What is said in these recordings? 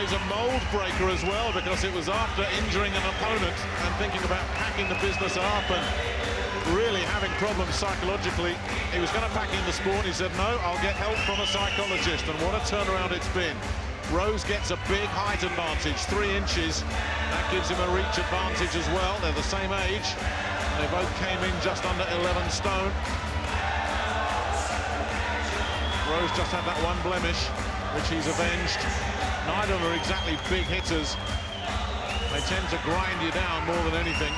he's a mold breaker as well, because it was after injuring an opponent and thinking about packing the business up and really having problems psychologically. He was going to pack in the sport. He said, no, I'll get help from a psychologist. And what a turnaround it's been. Rose gets a big height advantage, 3 inches. That gives him a reach advantage as well. They're the same age. They both came in just under 11 stone. Rose just had that one blemish, which he's avenged. Neither of them are exactly big hitters. They tend to grind you down more than anything.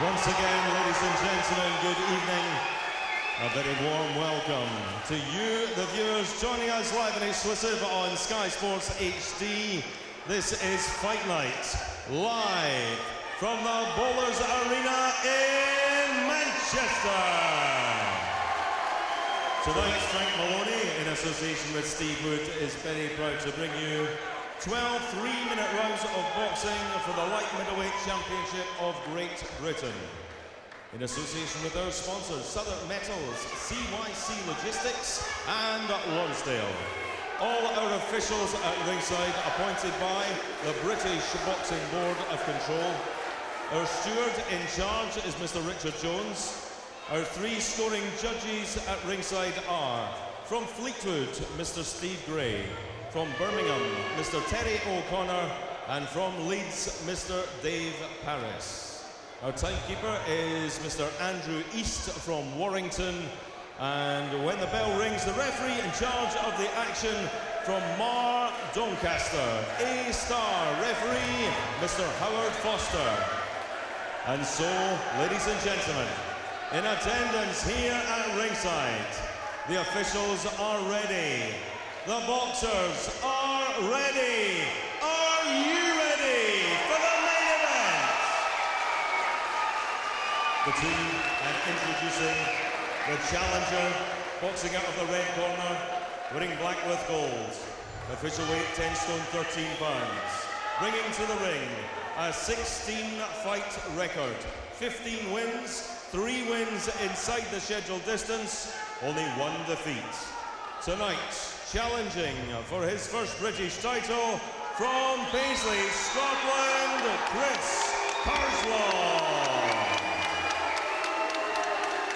Once again, ladies and gentlemen, good evening. A very warm welcome to you, the viewers, joining us live and exclusive on Sky Sports HD. This is Fight Night, live from the Bowlers Arena in Manchester. Tonight, Frank Maloney, in association with Steve Wood, is very proud to bring you 12 3-minute rounds of boxing for the Light Middleweight Championship of Great Britain. In association with our sponsors, Southern Metals, CYC Logistics and Lonsdale. All our officials at ringside appointed by the British Boxing Board of Control. Our steward in charge is Mr. Richard Jones. Our 3 scoring judges at ringside are, from Fleetwood, Mr. Steve Gray. From Birmingham, Mr. Terry O'Connor, and from Leeds, Mr. Dave Paris. Our timekeeper is Mr. Andrew East from Warrington, and when the bell rings, the referee in charge of the action from Mar Doncaster, A-star referee, Mr. Howard Foster. And so, ladies and gentlemen, in attendance here at ringside, the officials are ready. The boxers are ready. Are you ready for the main event? The team, and introducing the challenger, boxing out of the red corner, wearing black with gold. Official weight 10 stone 13 pounds. Bringing to the ring a 16-fight record, 15 wins, 3 wins inside the scheduled distance, only 1 defeat. Tonight, challenging for his first British title from Paisley, Scotland, Kris Carslaw.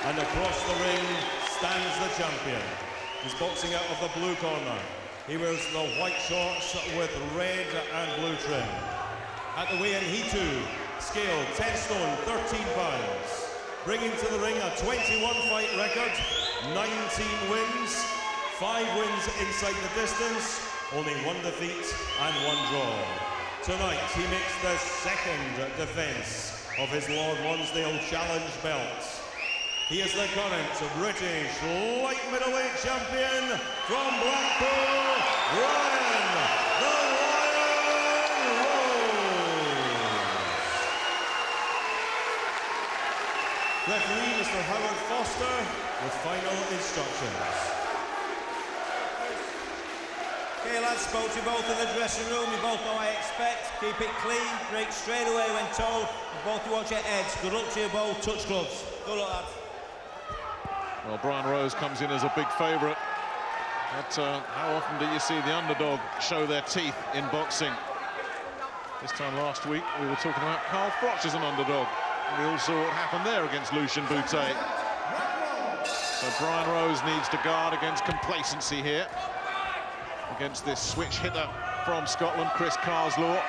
And across the ring stands the champion. He's boxing out of the blue corner. He wears the white shorts with red and blue trim. At the weigh-in, he too scaled 10 stone, 13 pounds. Bringing to the ring a 21-fight record, 19 wins, 5 wins inside the distance, only 1 defeat and 1 draw. Tonight, he makes the second defense of his Lord Lonsdale Challenge belt. He is the current British light middleweight champion from Blackpool, Brian the Lion Rose. Referee Mr. Howard Foster with final instructions. Okay lads, spoke to you both in the dressing room, you both know what I expect. Keep it clean, break straight away when told, and both you watch your heads. Good luck to you both, touch gloves. Good luck lads. Well, Brian Rose comes in as a big favourite. But how often do you see the underdog show their teeth in boxing? This time last week, we were talking about Carl Froch as an underdog. And we all saw what happened there against Lucien Boutte. So Brian Rose needs to guard against complacency here, against this switch hitter from Scotland, Kris Carslaw.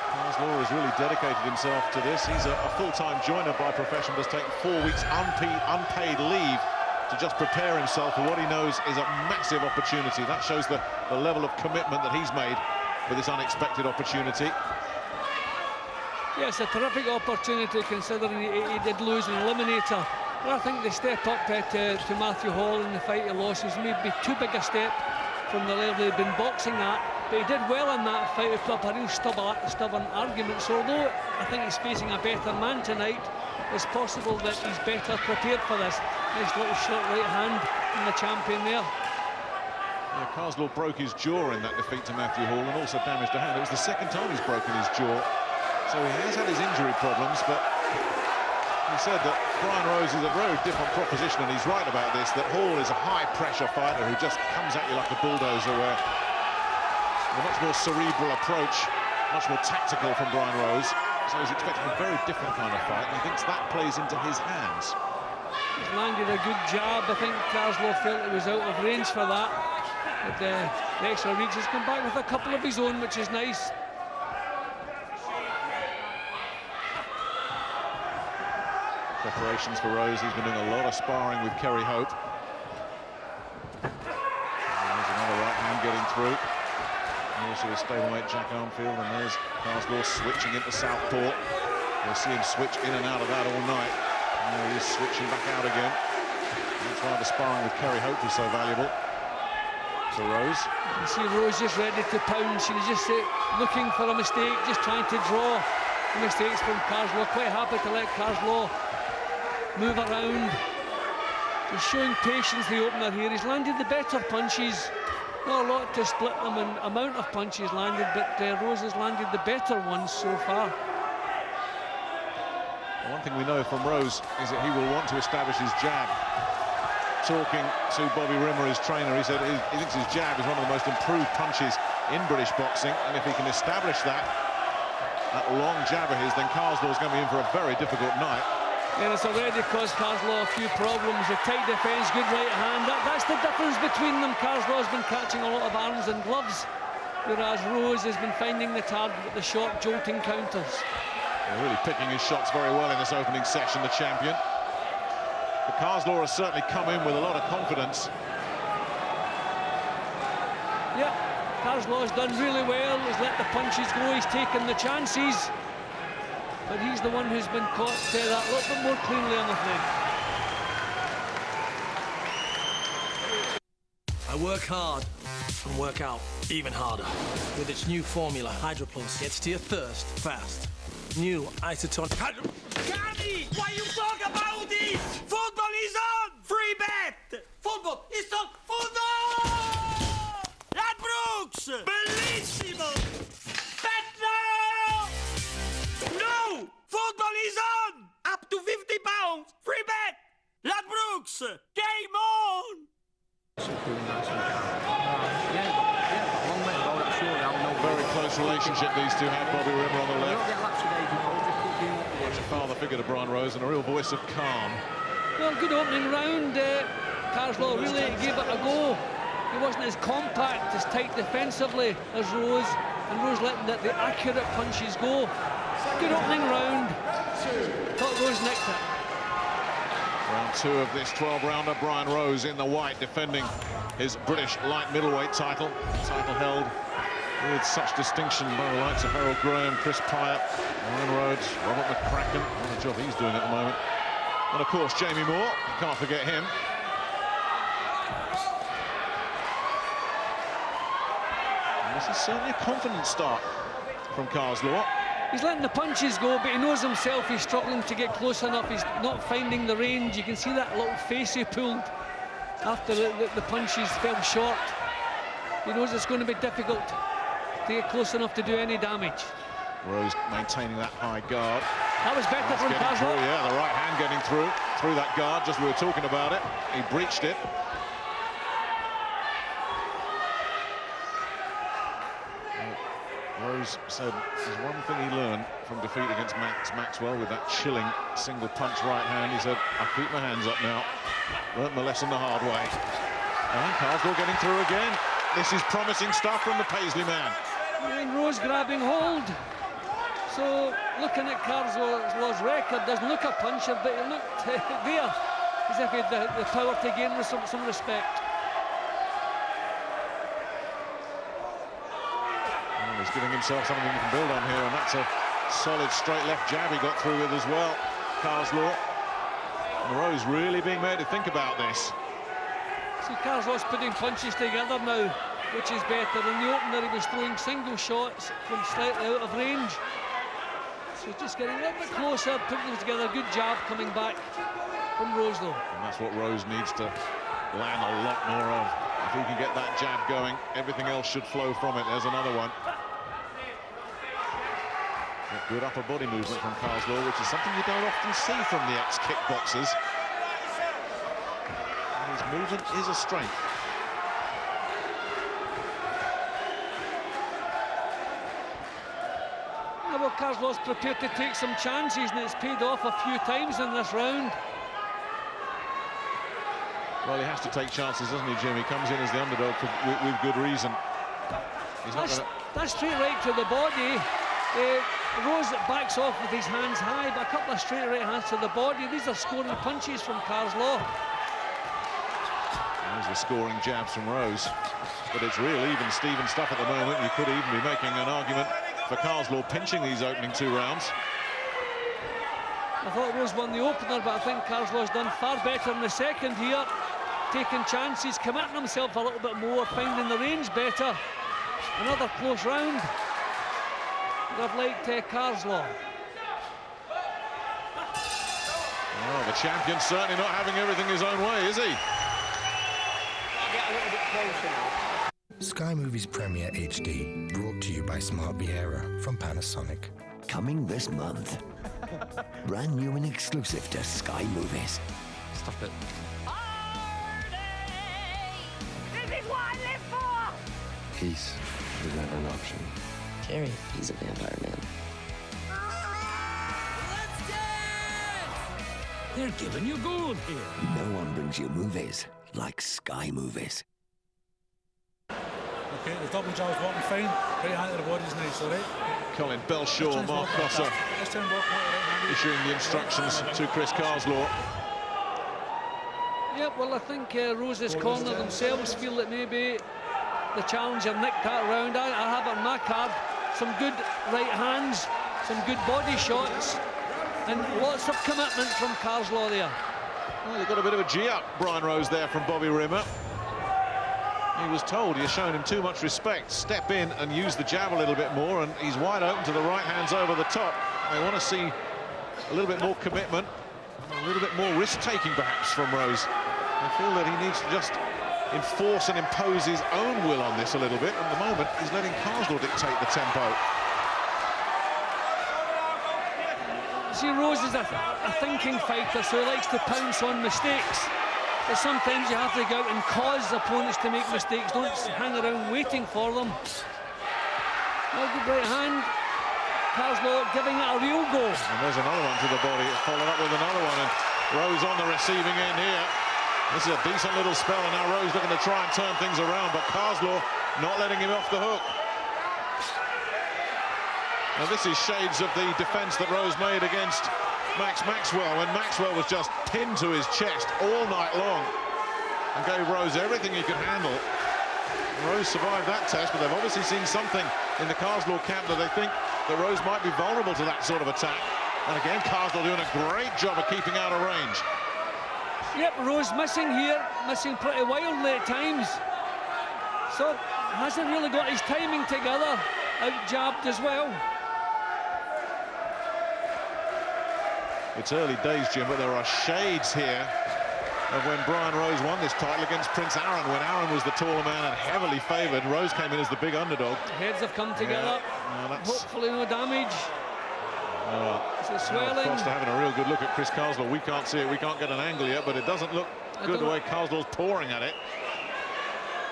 Carslaw has really dedicated himself to this. He's a full-time joiner by profession, but has taken 4 weeks unpaid leave to just prepare himself for what he knows is a massive opportunity. That shows the level of commitment that he's made for this unexpected opportunity. Yeah, it's a terrific opportunity considering he did lose an eliminator. But I think the step up to Matthew Hall in the fight he lost was maybe too big a step from the level he'd been boxing at. But he did well in that fight. He put up a real stubborn argument. So although I think he's facing a better man tonight, it's possible that he's better prepared for this. Nice little short right hand from the champion there. Yeah, Carslaw broke his jaw in that defeat to Matthew Hall and also damaged a hand. It was the second time he's broken his jaw. So he has had his injury problems, but he said that Brian Rose is a very different proposition, and he's right about this, that Hall is a high-pressure fighter who just comes at you like a bulldozer, where a much more cerebral approach, much more tactical from Brian Rose. So he's expecting a very different kind of fight, and he thinks that plays into his hands. He's landed a good jab. I think Carslaw felt it was out of range for that. But the extra reach has come back with a couple of his own, which is nice. Preparations for Rose. He's been doing a lot of sparring with Kerry Hope. There's another right hand getting through. And also his stablemate Jack Armfield, and there's Carslaw switching into southpaw. You'll see him switch in and out of that all night. And now he's switching back out again. That's why the sparring with Kerry Hope is so valuable for Rose. You see Rose just ready to pound. She was just looking for a mistake, just trying to draw mistakes from Carslaw. Quite happy to let Carslaw move around. He's showing patience, the opener here. He's landed the better punches. Not a lot to split them in amount of punches landed, but Rose has landed the better ones so far. One thing we know from Rose is that he will want to establish his jab. Talking to Bobby Rimmer, his trainer, he said he thinks his jab is one of the most improved punches in British boxing, and if he can establish that long jab of his, then Carslaw's going to be in for a very difficult night. And it's already caused Carslaw a few problems. A tight defence, good right hand. That's the difference between them. Carslaw's been catching a lot of arms and gloves, whereas Rose has been finding the target with the short, jolting counters. They're really picking his shots very well in this opening session, the champion. But Carslaw has certainly come in with a lot of confidence. Yeah, Carslaw's done really well. He's let the punches go. He's taken the chances. But he's the one who's been caught that little bit more cleanly, I'm afraid. I work hard and work out even harder. With its new formula, Hydro Plus gets to your thirst fast. New isotonic Hydro... Cardi, why you talk about this? Football is on! Free bet! Football is on! Football! Ladbrokes! Bellissimo! Bet now! No! Football is on! Up to £50! Free bet! Ladbrokes! Game on! Very close relationship these two have. Bobby Rimmer on the left. Much a father figure to Brian Rose and a real voice of calm. Well, good opening round. Carslaw really gave it a go. He wasn't as compact, as tight defensively as Rose, and Rose letting the accurate punches go. Good opening round. Thought Rose nicked it. Round two of this 12-rounder. Brian Rose in the white, defending his British light middleweight title. Title held with such distinction by the likes of Harold Graham, Chris Pyatt, Ryan Rhodes, Robert McCracken. What a job he's doing at the moment. And of course, Jamie Moore. You can't forget him. And this is certainly a confident start from Carslaw. He's letting the punches go, but he knows himself he's struggling to get close enough. He's not finding the range. You can see that little face he pulled after the punches fell short. He knows it's going to be difficult to get close enough to do any damage. Rose maintaining that high guard. That was better from Carslaw. Yeah, the right hand getting through that guard, just we were talking about it. He breached it. Rose said there's one thing he learned from defeat against Max Maxwell with that chilling single punch right hand. He said, I keep my hands up now. Learned the lesson the hard way. And Carslaw getting through again. This is promising stuff from the Paisley man. And Rose grabbing hold. So looking at Carslaw's record, doesn't look a puncher, but he looked there as if he had the power to gain some respect. He's giving himself something he can build on here, and that's a solid straight left jab he got through with as well, Carslaw. And Rose really being made to think about this. See, Carslaw's putting punches together now, which is better. In the opener, he was throwing single shots from slightly out of range. So just getting a little bit closer, putting them together. Good jab coming back from Rose, though. And that's what Rose needs to land a lot more of. If he can get that jab going, everything else should flow from it. There's another one. Good upper body movement from Carslaw, which is something you don't often see from the ex-kickboxers. And his movement is a strength. Yeah, well, Carslaw's prepared to take some chances, and it's paid off a few times in this round. Well, he has to take chances, doesn't he, Jim? He comes in as the underdog with good reason. He's not gonna... That's straight right to the body. Rose backs off with his hands high, but a couple of straight right hands to the body. These are scoring punches from Carslaw. There's the scoring jabs from Rose. But it's real even Steven stuff at the moment. You could even be making an argument for Carslaw pinching these opening 2 rounds. I thought Rose won the opener, but I think Carslaw's done far better in the second here. Taking chances, committing himself a little bit more, finding the range better. Another close round. I've liked Carslaw. Oh, the champion's certainly not having everything his own way, is he? Get a little bit closer now. Sky Movies Premiere HD, brought to you by Smart Viera from Panasonic. Coming this month. Brand new and exclusive to Sky Movies. Stop it. This is what I live for! Peace is never an option. Jerry, he's a vampire man. Let's dance! They're giving you gold here. No one brings you movies like Sky Movies. Okay, the double jab's working fine. Right hand to the body's nice, all right? Colin Belshaw, Mark Cosser issuing the instructions to Kris Carslaw. Yep, well, I think Rose's corner themselves feel that maybe the challenger nicked that round. I have it on my card. Some good right hands, some good body shots, and lots of commitment from Carslaw there. Well, he got a bit of a G-up, Brian Rose, there from Bobby Rimmer. He was told you're showing him too much respect. Step in and use the jab a little bit more, and he's wide open to the right hands over the top. They want to see a little bit more commitment, a little bit more risk-taking perhaps from Rose. They feel that he needs to just enforce and impose his own will on this a little bit. At the moment, he's letting Carslaw dictate the tempo. See, Rose is a thinking fighter, so he likes to pounce on mistakes. But sometimes you have to go out and cause opponents to make mistakes. Don't hang around waiting for them. Well, good right hand. Carslaw giving it a real go. And there's another one to the body. It's followed up with another one, and Rose on the receiving end here. This is a decent little spell, and now Rose looking to try and turn things around, but Carslaw not letting him off the hook. Now this is shades of the defense that Rose made against Max Maxwell, when Maxwell was just pinned to his chest all night long and gave Rose everything he could handle. Rose survived that test, but they've obviously seen something in the Carslaw camp that they think that Rose might be vulnerable to that sort of attack. And again, Carslaw doing a great job of keeping out of range. Yep, Rose missing here, missing pretty wildly at times. So, hasn't really got his timing together, out-jabbed as well. It's early days, Jim, but there are shades here of when Brian Rose won this title against Prince Aaron, when Aaron was the taller man and heavily favoured. Rose came in as the big underdog. Heads have come together. Yeah, hopefully no damage. It's a swelling. Foster having a real good look at Kris Carslaw. We can't see it, we can't get an angle yet, but it doesn't look good the way Carslaw's pouring at it.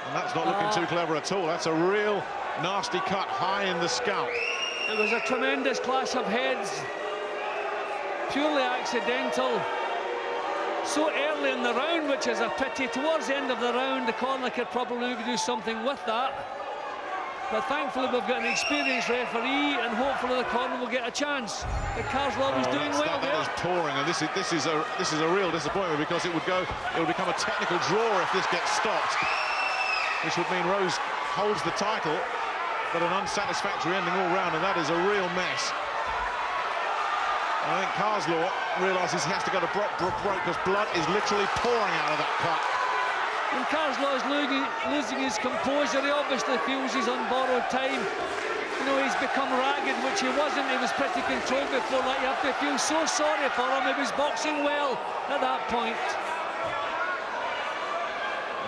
And that's not looking too clever at all. That's a real nasty cut high in the scalp. It was a tremendous clash of heads. Purely accidental. So early in the round, which is a pity. Towards the end of the round, the corner could probably do something with that. But thankfully, we've got an experienced referee, and hopefully the corner will get a chance. But Carslaw was doing well there. That is pouring, and this is a real disappointment, because it would become a technical draw if this gets stopped, which would mean Rose holds the title, but an unsatisfactory ending all round, and that is a real mess. I think Carslaw realises he has to go to break because blood is literally pouring out of that cut. When Carslaw is losing his composure, he obviously feels he's on borrowed time. You know, he's become ragged, which he wasn't. He was pretty controlled before that. You have to feel so sorry for him. He was boxing well at that point.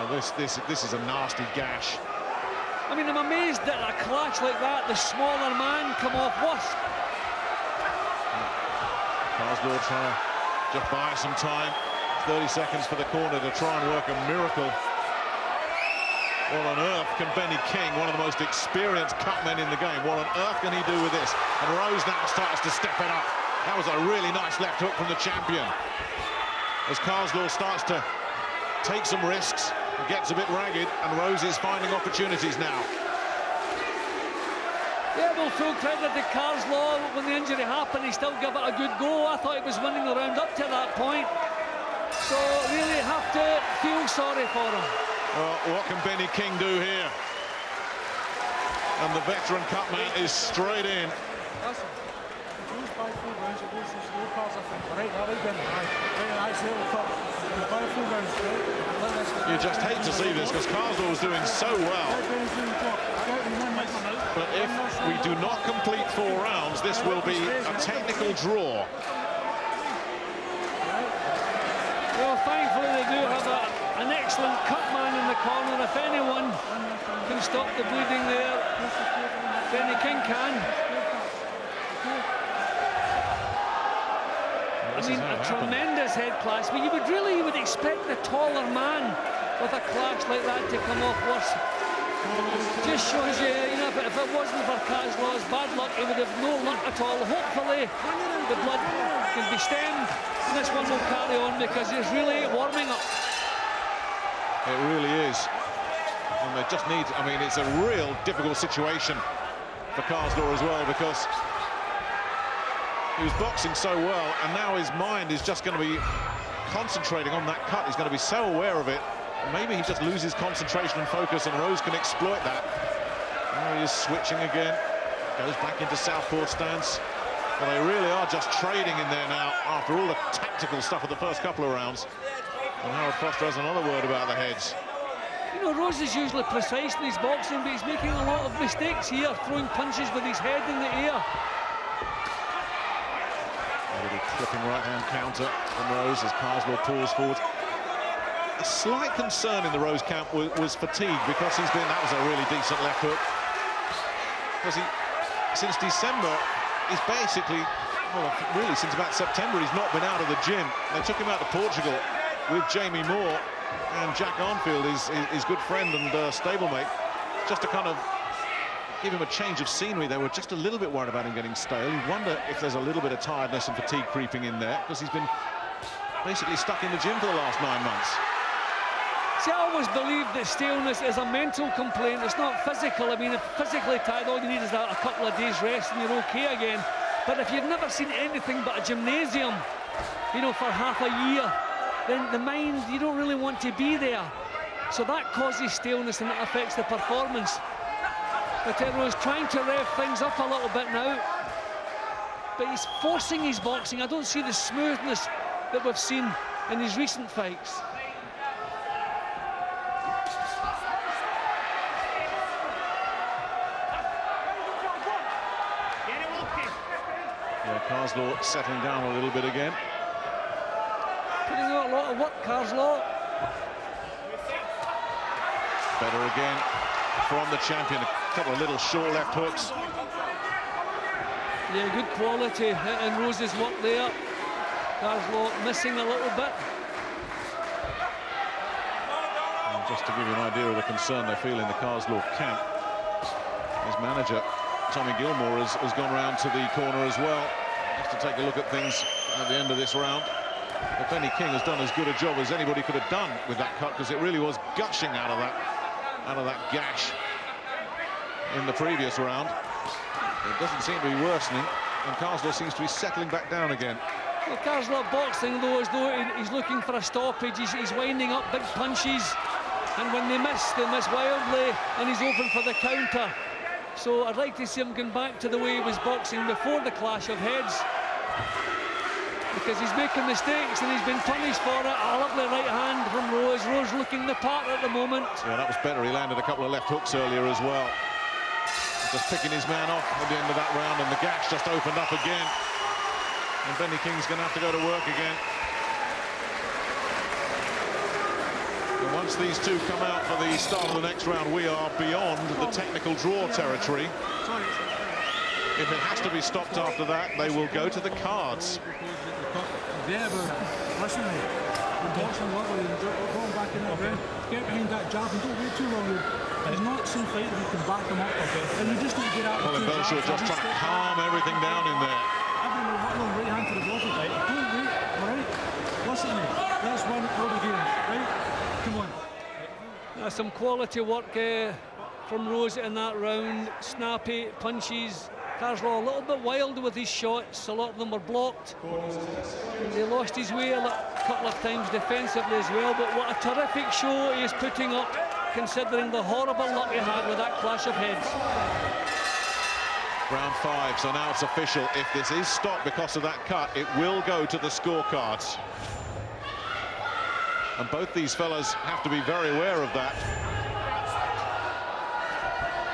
Now this is a nasty gash. I mean, I'm amazed that a clash like that, the smaller man come off worse. Carslaw trying to just buy some time. 30 seconds for the corner to try and work a miracle. What on earth can Benny King, one of the most experienced cutmen in the game, what on earth can he do with this? And Rose now starts to step it up. That was a really nice left hook from the champion. As Carslaw starts to take some risks, it gets a bit ragged, and Rose is finding opportunities now. Yeah, well, full credit to Carslaw. When the injury happened, he still gave it a good go. I thought he was winning the round up to that point. So really have to feel sorry for him. Well, what can Benny King do here? And the veteran cutman is straight in. You just hate to see this because Carslaw was doing so well. But if we do not complete 4 rounds, this will be a technical draw. Well, thankfully they do have an excellent cutman in the corner. If anyone can stop the bleeding there, Benny King can. I mean, a tremendous head clash, but you would expect the taller man with a clash like that to come off worse. Just shows you, if it wasn't for Carslaw's bad luck, he would have no luck at all. Hopefully, the blood can be stemmed, and this one will carry on because he's really warming up. It really is. And they just need, I mean, it's a real difficult situation for Carslaw as well because he was boxing so well, and now his mind is just going to be concentrating on that cut. He's going to be so aware of it. Maybe he just loses concentration and focus, and Rose can exploit that. Now he is switching again. Goes back into southpaw stance. Well, they really are just trading in there now after all the tactical stuff of the first couple of rounds. And Howard Foster has another word about the heads. You know, Rose is usually precise in his boxing, but he's making a lot of mistakes here, throwing punches with his head in the air. A little clipping right-hand counter from Rose as Carslaw pulls forward. A slight concern in the Rose camp was fatigue because that was a really decent left hook. Because since December, he's basically, well, really since about September, he's not been out of the gym. They took him out to Portugal with Jamie Moore, and Jack Arnfield, his good friend and stablemate, just to kind of give him a change of scenery. They were just a little bit worried about him getting stale. You wonder if there's a little bit of tiredness and fatigue creeping in there, because he's been basically stuck in the gym for the last 9 months. See, I always believe that staleness is a mental complaint. It's not physical. I mean, if physically tired, all you need is a couple of days rest and you're okay again. But if you've never seen anything but a gymnasium, for half a year, then the mind, you don't really want to be there. So that causes staleness and it affects the performance. But Rose trying to rev things up a little bit now. But he's forcing his boxing. I don't see the smoothness that we've seen in his recent fights. Yeah, Carslaw settling down a little bit again. Putting out a lot of work, Carslaw. Better again from the champion. A couple of little short left hooks. Yeah, good quality in Rose's work there. Carslaw missing a little bit. And just to give you an idea of the concern they feel in the Carslaw camp, his manager Tommy Gilmore has gone round to the corner as well, just to take a look at things at the end of this round. But Benny King has done as good a job as anybody could have done with that cut, because it really was gushing out of that gash in the previous round. It doesn't seem to be worsening, and Carslaw seems to be settling back down again. Well, Carslaw boxing though as though he's looking for a stoppage. He's winding up big punches, and when they miss wildly, and he's open for the counter. So I'd like to see him going back to the way he was boxing before the clash of heads, because he's making mistakes and he's been punished for it. A lovely right hand from Rose. Rose looking the part at the moment. Yeah, that was better. He landed a couple of left hooks earlier as well. Just picking his man off at the end of that round, and the gash just opened up again. And Benny King's going to have to go to work again. And once these two come out for the start of the next round, we are beyond the technical draw territory. If it has to be stopped after that, they will go to the cards. Yeah, but listen, we're boxing lovely and we're going back in that round. Get behind that jab and don't wait too long. It's not some fight that you can back them up. And you just need to get out. Colin Belshaw just trying to calm everything down in there. Everyone will right hand to the body, right? Don't wait, all right? Listen to me. Let's win all the games, right? Come on. Some quality work from Rose in that round. Snappy punches. Carslaw a little bit wild with his shots. A lot of them were blocked. And he lost his way a couple of times defensively as well. But what a terrific show he is putting up, considering the horrible luck he had with that clash of heads. Round 5, so now it's official. If this is stopped because of that cut, it will go to the scorecards. And both these fellas have to be very aware of that.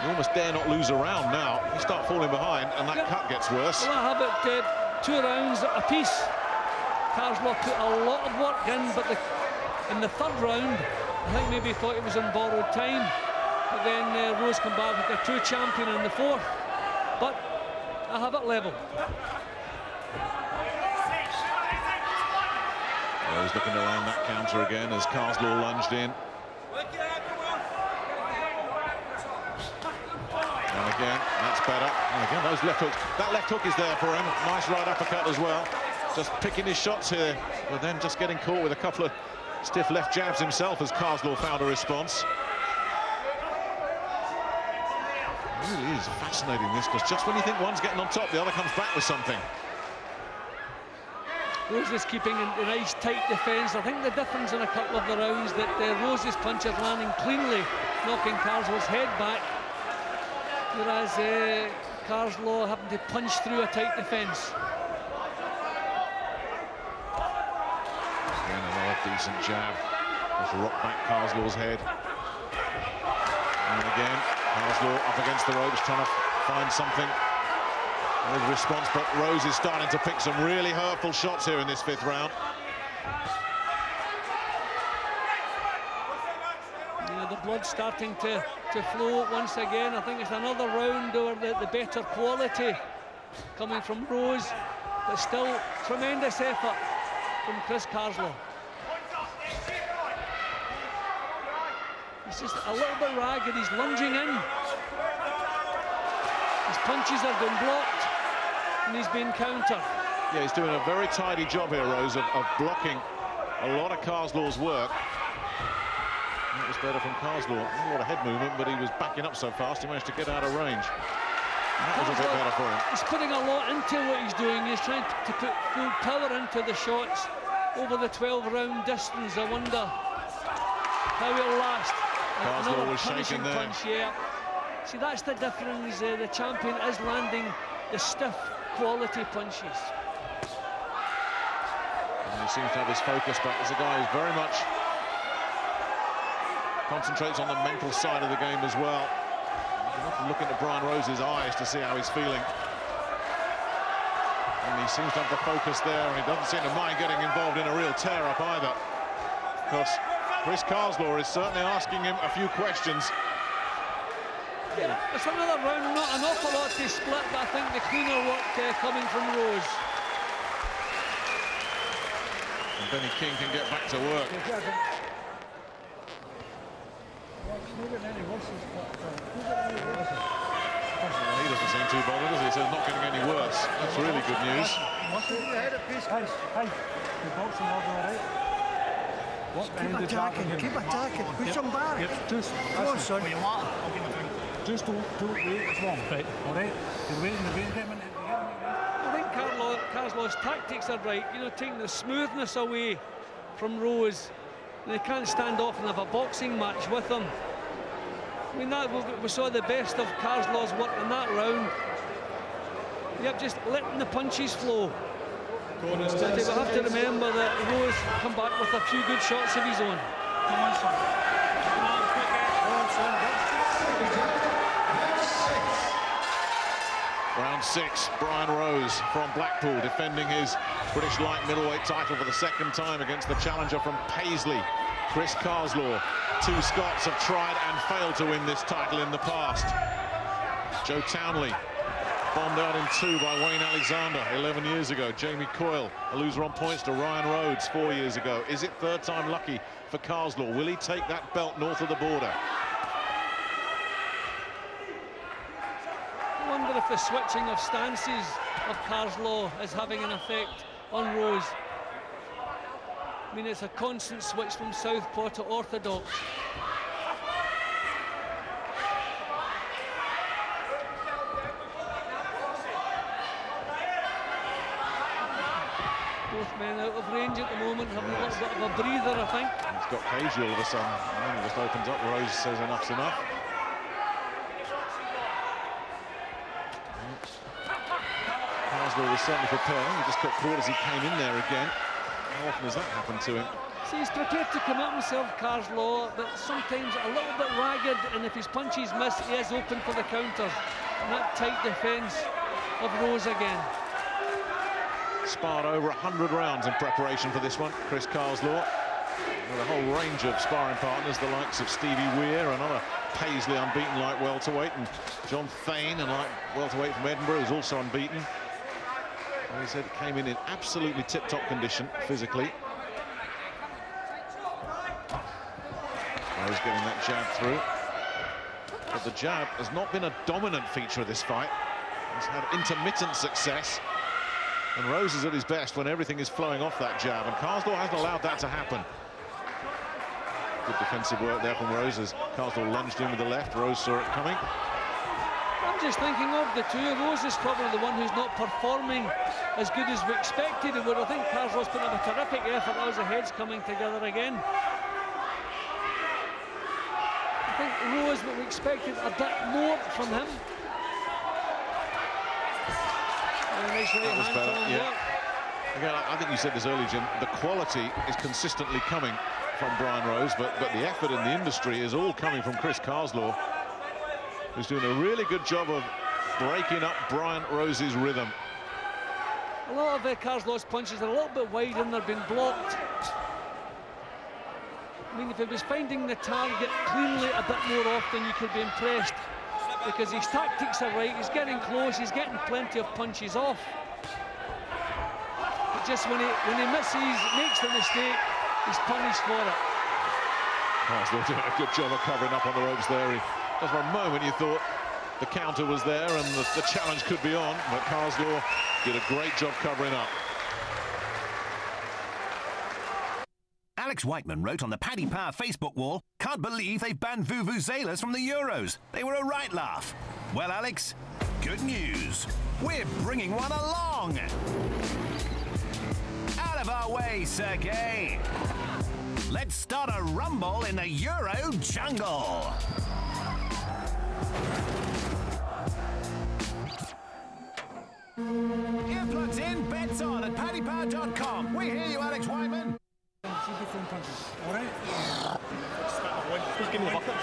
You almost dare not lose a round now. You start falling behind and that cut gets worse. Well, I have it 2 rounds apiece. Carslaw put a lot of work in, but in the 3rd round, I think maybe he thought he was on borrowed time. But then Rose come back with a true champion in the 4th. But I have it level. Rose looking to land that counter again as Carslaw lunged in. And again, that's better. And again, those left hooks. That left hook is there for him. Nice right uppercut as well. Just picking his shots here, but then just getting caught with a couple of stiff left jabs himself as Carslaw found a response. It really is fascinating, this, because just when you think one's getting on top, the other comes back with something. Rose is keeping a nice tight defence. I think the difference in a couple of the rounds that Rose's punches landing cleanly, knocking Carslaw's head back, whereas Carslaw having to punch through a tight defence. Again, another decent jab. Just rock back Carslaw's head. And again, Carslaw up against the ropes, trying to find something with response, but Rose is starting to pick some really hurtful shots here in this 5th round. Yeah, the blood's starting to flow once again. I think it's another round over the better quality coming from Rose, but still tremendous effort from Kris Carslaw. He's just a little bit ragged. He's lunging in. His punches are being blocked, and he's being countered. Yeah, he's doing a very tidy job here, Rose, of blocking a lot of Carslaw's work. That was better from Carslaw. A lot of head movement, but he was backing up so fast, he managed to get out of range. That was a bit better for him. He's putting a lot into what he's doing. He's trying to put full power into the shots over the 12-round distance. I wonder how he'll last. Carslaw was shaking there. Punch, yeah. See, that's the difference. The champion is landing the stiff quality punches. And he seems to have his focus back. There's a guy who's very much concentrates on the mental side of the game as well. You can often look into Brian Rose's eyes to see how he's feeling. And he seems to have the focus there, and he doesn't seem to mind getting involved in a real tear-up either. Because Kris Carslaw is certainly asking him a few questions. Yeah, it's another round, not an awful lot to split, but I think the cleaner work coming from Rose. And Benny King can get back to work. He doesn't seem too bothered, does he? He says not getting any worse. That's really good news. Keep attacking, push him back. Just don't wait, it's wrong. Right, all right? You're waiting the vein. I think Carslaw's tactics are right, you know, taking the smoothness away from Rose. And they can't stand off and have a boxing match with him. I mean, we saw the best of Carslaw's work in that round. Yep, just letting the punches flow. But we have to remember that Rose come back with a few good shots of his own. Come on, son. Round 6, Brian Rose from Blackpool defending his British light middleweight title for the 2nd time against the challenger from Paisley, Kris Carslaw. Two Scots have tried and failed to win this title in the past. Joe Townley bombed out in 2 by Wayne Alexander 11 years ago. Jamie Coyle, a loser on points to Ryan Rhodes 4 years ago. Is it third time lucky for Carslaw? Will he take that belt north of the border? I wonder if the switching of stances of Carslaw is having an effect on Rose. I mean, it's a constant switch from southpaw to orthodox. Both men out of range at the moment, having a little bit of a breather, I think. He's got cagey all of a sudden, and then he just opens up. Rose says enough's enough. Carslaw was certainly preparing. He just got caught as he came in there again. How often has that happened to him? See, he's prepared to commit himself, Carslaw, but sometimes a little bit ragged, and if his punches miss, he is open for the counters. And that tight defence of Rose again. Sparred over 100 rounds in preparation for this one, Kris Carslaw, with a whole range of sparring partners, the likes of Stevie Weir, another Paisley unbeaten light welterweight, and John Thane, a light welterweight from Edinburgh, who's also unbeaten. Well, he said it came in absolutely tip-top condition physically. Rose getting that jab through, but the jab has not been a dominant feature of this fight. He's had intermittent success. And Rose is at his best when everything is flowing off that jab, and Carslaw hasn't allowed that to happen. Good defensive work there from Rose as Carslaw lunged in with the left. Rose saw it coming. I'm just thinking of the two. Rose is probably the one who's not performing as good as we expected he would. I think Carslaw's put up a terrific effort as the heads coming together again. I think Rose, what we expected a bit more from him. Nice right hand from him. Again, I think you said this earlier, Jim. The quality is consistently coming from Brian Rose, but the effort in the industry is all coming from Kris Carslaw, who's doing a really good job of breaking up Brian Rose's rhythm. A lot of Carslaw's punches are a little bit wide and they're being blocked. I mean, if he was finding the target cleanly a bit more often, you could be impressed, because his tactics are right. He's getting close, he's getting plenty of punches off. But just when he misses, makes the mistake, he's punished for it. Carslaw doing a good job of covering up on the ropes there. Just for a moment you thought the counter was there and the challenge could be on, but Carslaw did a great job covering up. Alex Whiteman wrote on the Paddy Power Facebook wall, "Can't believe they banned vuvuzelas from the Euros. They were a right laugh." Well, Alex, good news. We're bringing one along. Out of our way, Sergey. Let's start a rumble in the Euro jungle. Earplugs in, bets on at paddypower.com. We hear you, Alex Whiteman. Two different punches. All right? Just give me a bucket.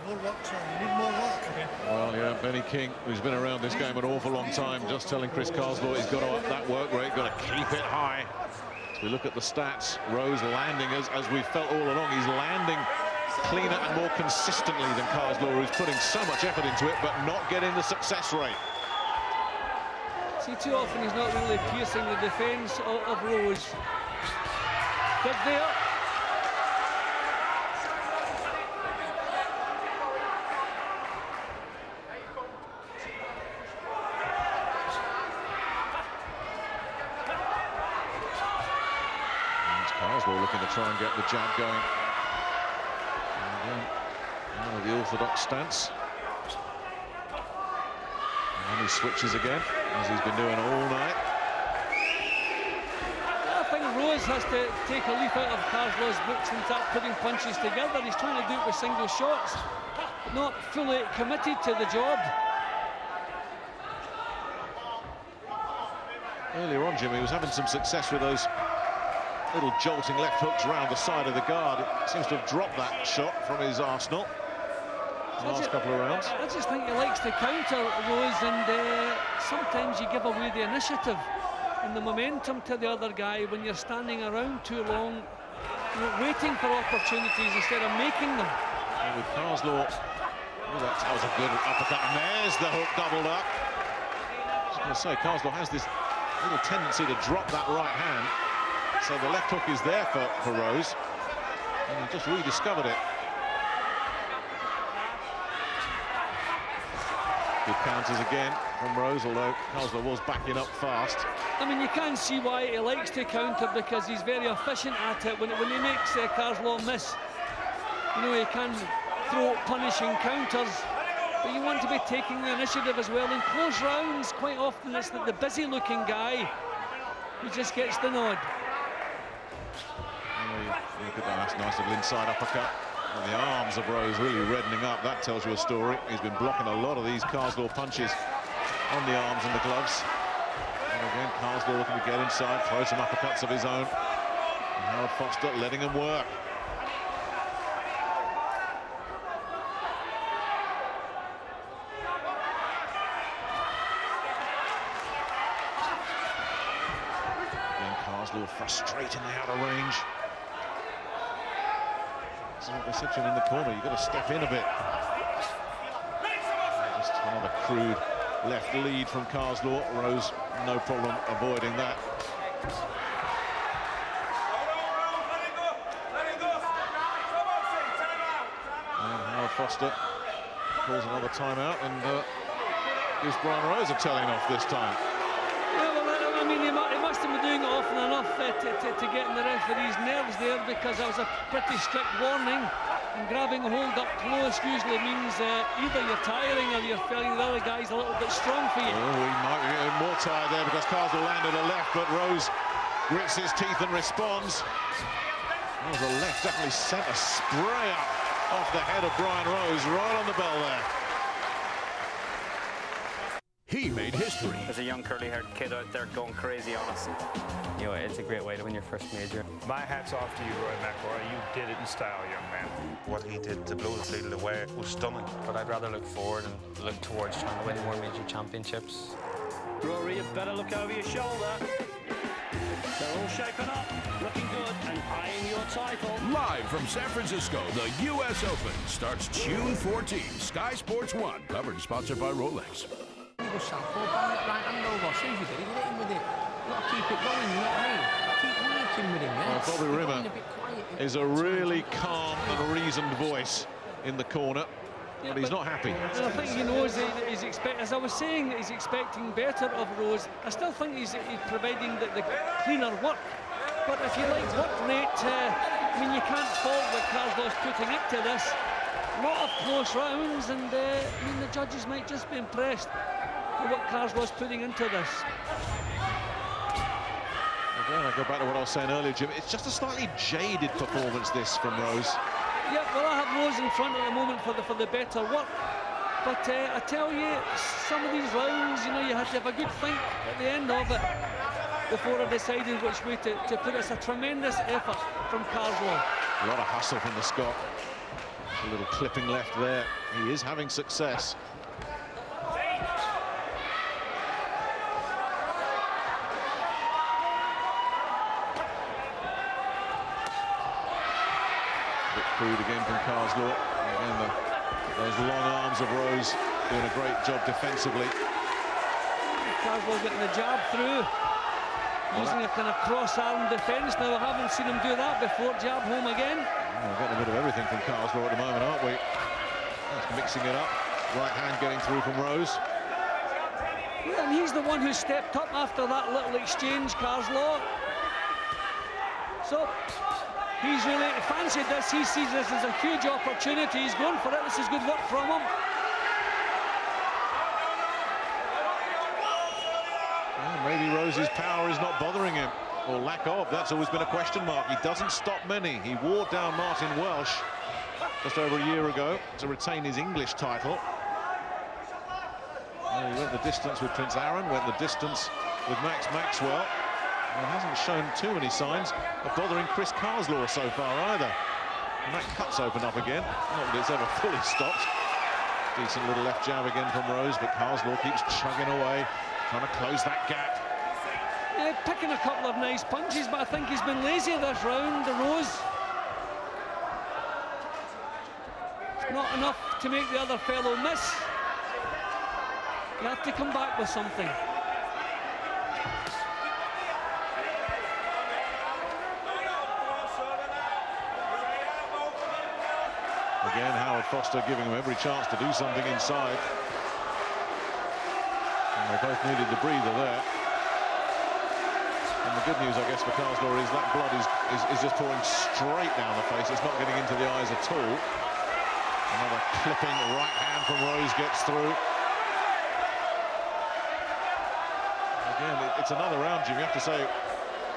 More work, sir. You need more work. Okay. Well, yeah, Benny King, who's been around this game an awful long time, just telling Kris Carslaw he's got to up that work rate, got to keep it high. As we look at the stats, Rose landing, as we felt all along, he's landing cleaner and more consistently than Carslaw, who's putting so much effort into it, but not getting the success rate. See, too often he's not really piercing the defence of Rose. Dig there. Carslaw looking to try and get the jab going. And again, out of the orthodox stance. And he switches again, as he's been doing all night. I think Rose has to take a leaf out of Carslaw's books and start putting punches together. He's trying to do it with single shots, not fully committed to the job. Earlier on, Jimmy was having some success with those little jolting left hooks round the side of the guard. It seems to have dropped that shot from his arsenal in the last couple of rounds. I just think he likes to counter Rose, and sometimes you give away the initiative and the momentum to the other guy when you're standing around too long, you know, waiting for opportunities instead of making them. And with Carslaw, that was a good uppercut, and there's the hook doubled up. I was going to say, Carslaw has this little tendency to drop that right hand, so the left hook is there for Rose, and he just rediscovered it. Good counters again from Rose, although Carslaw was backing up fast. I mean, you can see why he likes to counter, because he's very efficient at it. When he makes Carslaw miss, you know, he can throw punishing counters, but you want to be taking the initiative as well. In close rounds, quite often it's the busy-looking guy who just gets the nod. Look at that, nice little inside uppercut. And the arms of Rose really reddening up. That tells you a story. He's been blocking a lot of these Carslaw punches on the arms and the gloves. And again, Carslaw looking to get inside, throw some uppercuts of his own. And Howard Foster letting him work. Again, Carslaw frustratingly out of range. What they said to him in the corner, you've got to step in a bit. Just another crude left lead from Carslaw. Rose, no problem avoiding that. And Howard Foster calls another timeout and gives Brian Rose a telling off this time. Yeah, well, I mean, he must have been doing it often enough to get in the referee's nerves there, because that was a pretty strict warning. And grabbing a hold up close usually means either you're tiring or you're feeling the other guy's a little bit strong for you. Oh, he might be getting more tired there because Carslaw landed a left, but Rose grits his teeth and responds. Oh, the left definitely sent a spray up off the head of Brian Rose, right on the bell there. He made history. There's a young curly-haired kid out there going crazy on us. You know, it's a great way to win your first major. My hat's off to you, Roy McIlroy. You did it in style, young man. What he did to blow the field away was stunning. But I'd rather look forward and look towards trying to win more major championships. Rory, you better look over your shoulder. They're all shaping up, looking good, and eyeing your title. Live from San Francisco, the U.S. Open starts June 14. Sky Sports 1, covered and sponsored by Rolex. Southpaw, bang it right hand over. As soon as you get it, hit him with it. You've got to keep it going, you know what I mean? Keep working with him, yeah? Well, Bobby Rimmer is a really calm and reasoned voice in the corner, but he's not happy. And I think he knows he's expecting, as I was saying, he's expecting better of Rose. I still think he's providing the cleaner work. But if you like work rate, I mean, you can't fault what Carslaw's putting into this. A lot of close rounds, and I mean, the judges might just be impressed with what Carslaw's putting into this. Again, I go back to what I was saying earlier, Jim. It's just a slightly jaded performance, this, from Rose. Yeah, well, I have Rose in front at the moment for the better work. But I tell you, some of these rounds, you know, you had to have a good think at the end of it before I decided which way to put it. It's a tremendous effort from Carslaw. A lot of hustle from the Scot. A little clipping left there. He is having success. Bit crude again from Carslaw. Again, those long arms of Rose doing a great job defensively. Carslaw getting the jab through. Using a kind of cross-arm defence. Now, I haven't seen him do that before. Jab home again. Well, we're getting a bit of everything from Carslaw at the moment, aren't we? That's mixing it up. Right hand getting through from Rose. Yeah, and he's the one who stepped up after that little exchange, Carslaw. So, he's really fancied this. He sees this as a huge opportunity. He's going for it. This is good work from him. Well, maybe Rose's power is not bothering him, or lack of. That's always been a question mark. He doesn't stop many. He wore down Martin Welsh just over a year ago to retain his English title. Well, he went the distance with Prince Aaron, went the distance with Max Maxwell, and hasn't shown too many signs of bothering Kris Carslaw so far either. And that cut's opened up again. Not that it's ever fully stopped. Decent little left jab again from Rose, but Carslaw keeps chugging away, trying to close that gap. Yeah, picking a couple of nice punches, but I think he's been lazy this round, the Rose. It's not enough to make the other fellow miss. You have to come back with something. Again, Howard Foster giving him every chance to do something inside. And they both needed the breather there. And the good news, I guess, for Carslaw is that blood is just pouring straight down the face. It's not getting into the eyes at all. Another clipping right hand from Rose gets through. Again, it's another round, Jim. You have to say,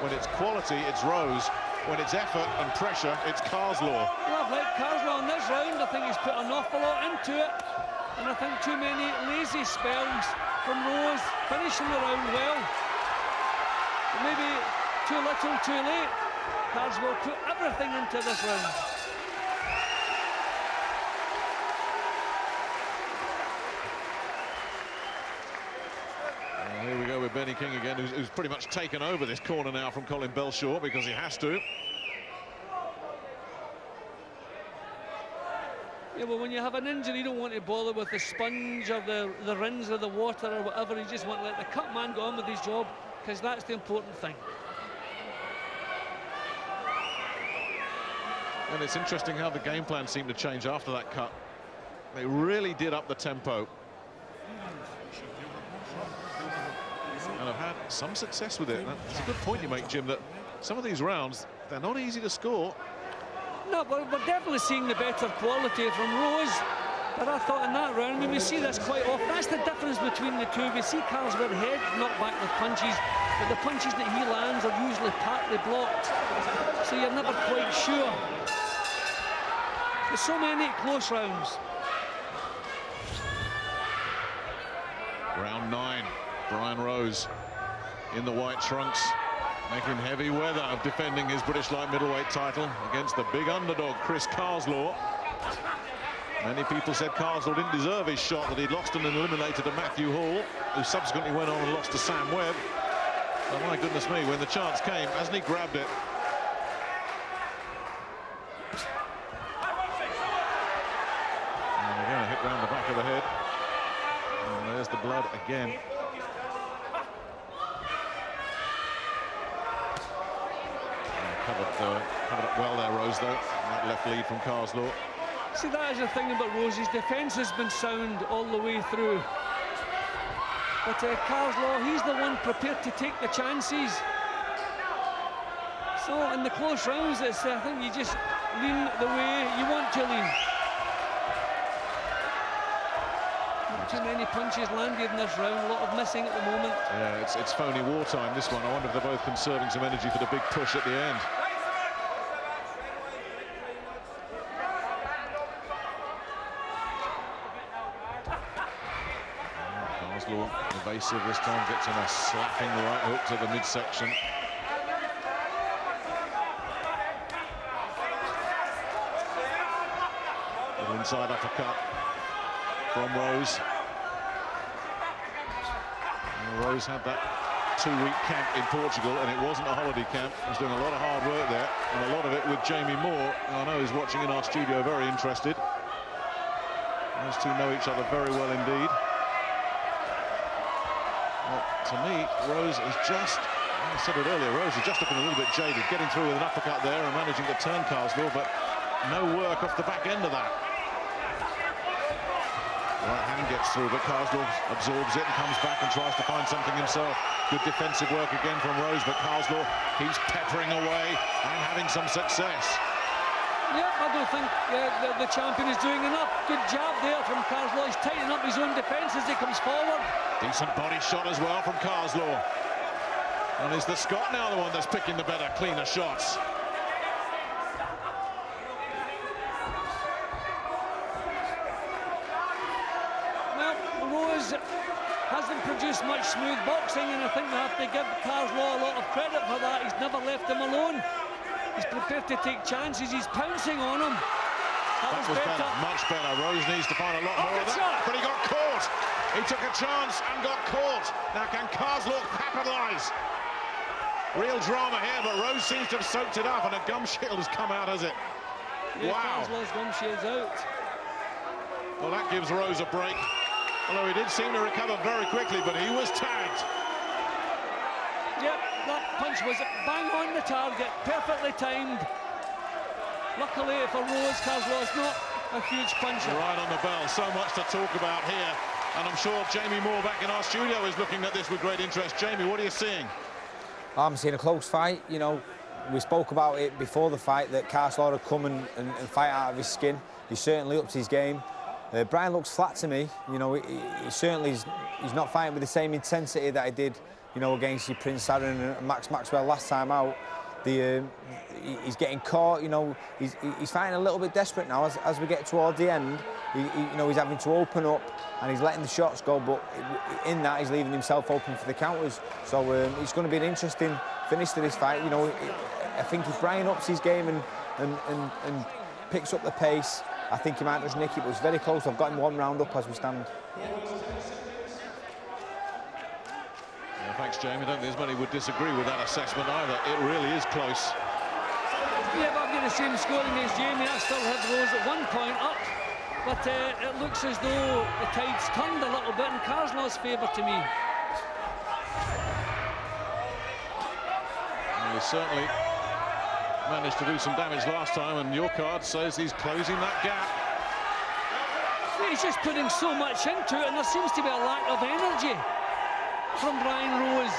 when it's quality, it's Rose. When it's effort and pressure, it's Carslaw. Well, I've liked Carslaw in this round. I think he's put an awful lot into it. And I think too many lazy spells from Rose, finishing the round well. But maybe too little, too late. Carslaw put everything into this round. Here we go with Benny King again, who's pretty much taken over this corner now from Colin Belshaw because he has to. Yeah, well, when you have an injury, you don't want to bother with the sponge or the rinse or the water or whatever. You just want to let the cut man go on with his job, because that's the important thing. And it's interesting how the game plan seemed to change after that cut. They really did up the tempo. And have had some success with it. That's a good point you make, Jim, that some of these rounds, they're not easy to score. No, but we're definitely seeing the better quality from Rose. But I thought in that round, I mean, we see this quite often. That's the difference between the two. We see Carlsberg head knocked back with punches, but the punches that he lands are usually partly blocked. So you're never quite sure. There's so many close rounds. Round 9. Brian Rose in the white trunks, making heavy weather of defending his British light middleweight title against the big underdog, Kris Carslaw. Many people said Carslaw didn't deserve his shot, that he'd lost and eliminated to Matthew Hall, who subsequently went on and lost to Sam Webb. But my goodness me, when the chance came, hasn't he grabbed it? And again, a hit round the back of the head. And there's the blood again. Covered up well there, Rose, though. That left lead from Carslaw. See, that is the thing about Rose. His defence has been sound all the way through. But Carslaw, he's the one prepared to take the chances. So in the close rounds, I think you just lean the way you want to lean. Not too many punches landed in this round, a lot of missing at the moment. Yeah, it's phony wartime, this one. I wonder if they're both conserving some energy for the big push at the end. Carslaw, evasive this time, gets in a slapping right hook to the midsection. Little inside uppercut from Rose. And Rose had that 2-week camp in Portugal, and it wasn't a holiday camp. He was doing a lot of hard work there, and a lot of it with Jamie Moore, who I know is watching in our studio, very interested. Those two know each other very well indeed. Well, to me, Rose is just, I said it earlier, Rose is just looking a little bit jaded, getting through with an uppercut there and managing to turn Carslaw, but no work off the back end of that. Right hand gets through, but Carslaw absorbs it and comes back and tries to find something himself. Good defensive work again from Rose, but Carslaw keeps peppering away and having some success. Yep, I don't think the champion is doing enough. Good job there from Carslaw. He's tightening up his own defence as he comes forward. Decent body shot as well from Carslaw. And is the Scot now the one that's picking the better, cleaner shots? Hasn't produced much smooth boxing, and I think we have to give Carslaw a lot of credit for that. He's never left him alone. He's prepared to take chances. He's pouncing on him. That was better. Much better. Rose needs to find a lot more of that, but he got caught. He took a chance and got caught. Now can Carslaw capitalise? Real drama here, but Rose seems to have soaked it up, and a gum shield has come out, has it? Yeah, wow. Carslaw's gum shield's out. Well, that gives Rose a break. Although he did seem to recover very quickly, but he was tagged. Yep, that punch was bang on the target, perfectly timed. Luckily for Rose, Carslaw's not a huge puncher. Right on the bell, so much to talk about here. And I'm sure Jamie Moore back in our studio is looking at this with great interest. Jamie, what are you seeing? I'm seeing a close fight. You know, we spoke about it before the fight that Carslaw would come and fight out of his skin. He certainly upped his game. Brian looks flat to me. You know, he certainly he's not fighting with the same intensity that he did, you know, against your Prince Aaron and Max Maxwell last time out. He's getting caught. You know, he's fighting a little bit desperate now as we get toward the end. You know, he's having to open up and he's letting the shots go, but in that he's leaving himself open for the counters. So it's going to be an interesting finish to this fight. You know, I think if Brian ups his game and picks up the pace, I think he might just nick it, but it's very close. I've got him 1 round up as we stand. Yeah, thanks, Jamie. I don't think there's many would disagree with that assessment either. It really is close. Yeah, but I've got the same scoring as Jamie. I still have Rose at 1 point up, but it looks as though the tide's turned a little bit in Carslaw's favour to me. Well, he certainly managed to do some damage last time, and your card says he's closing that gap. He's just putting so much into it, and there seems to be a lack of energy from Brian Rose.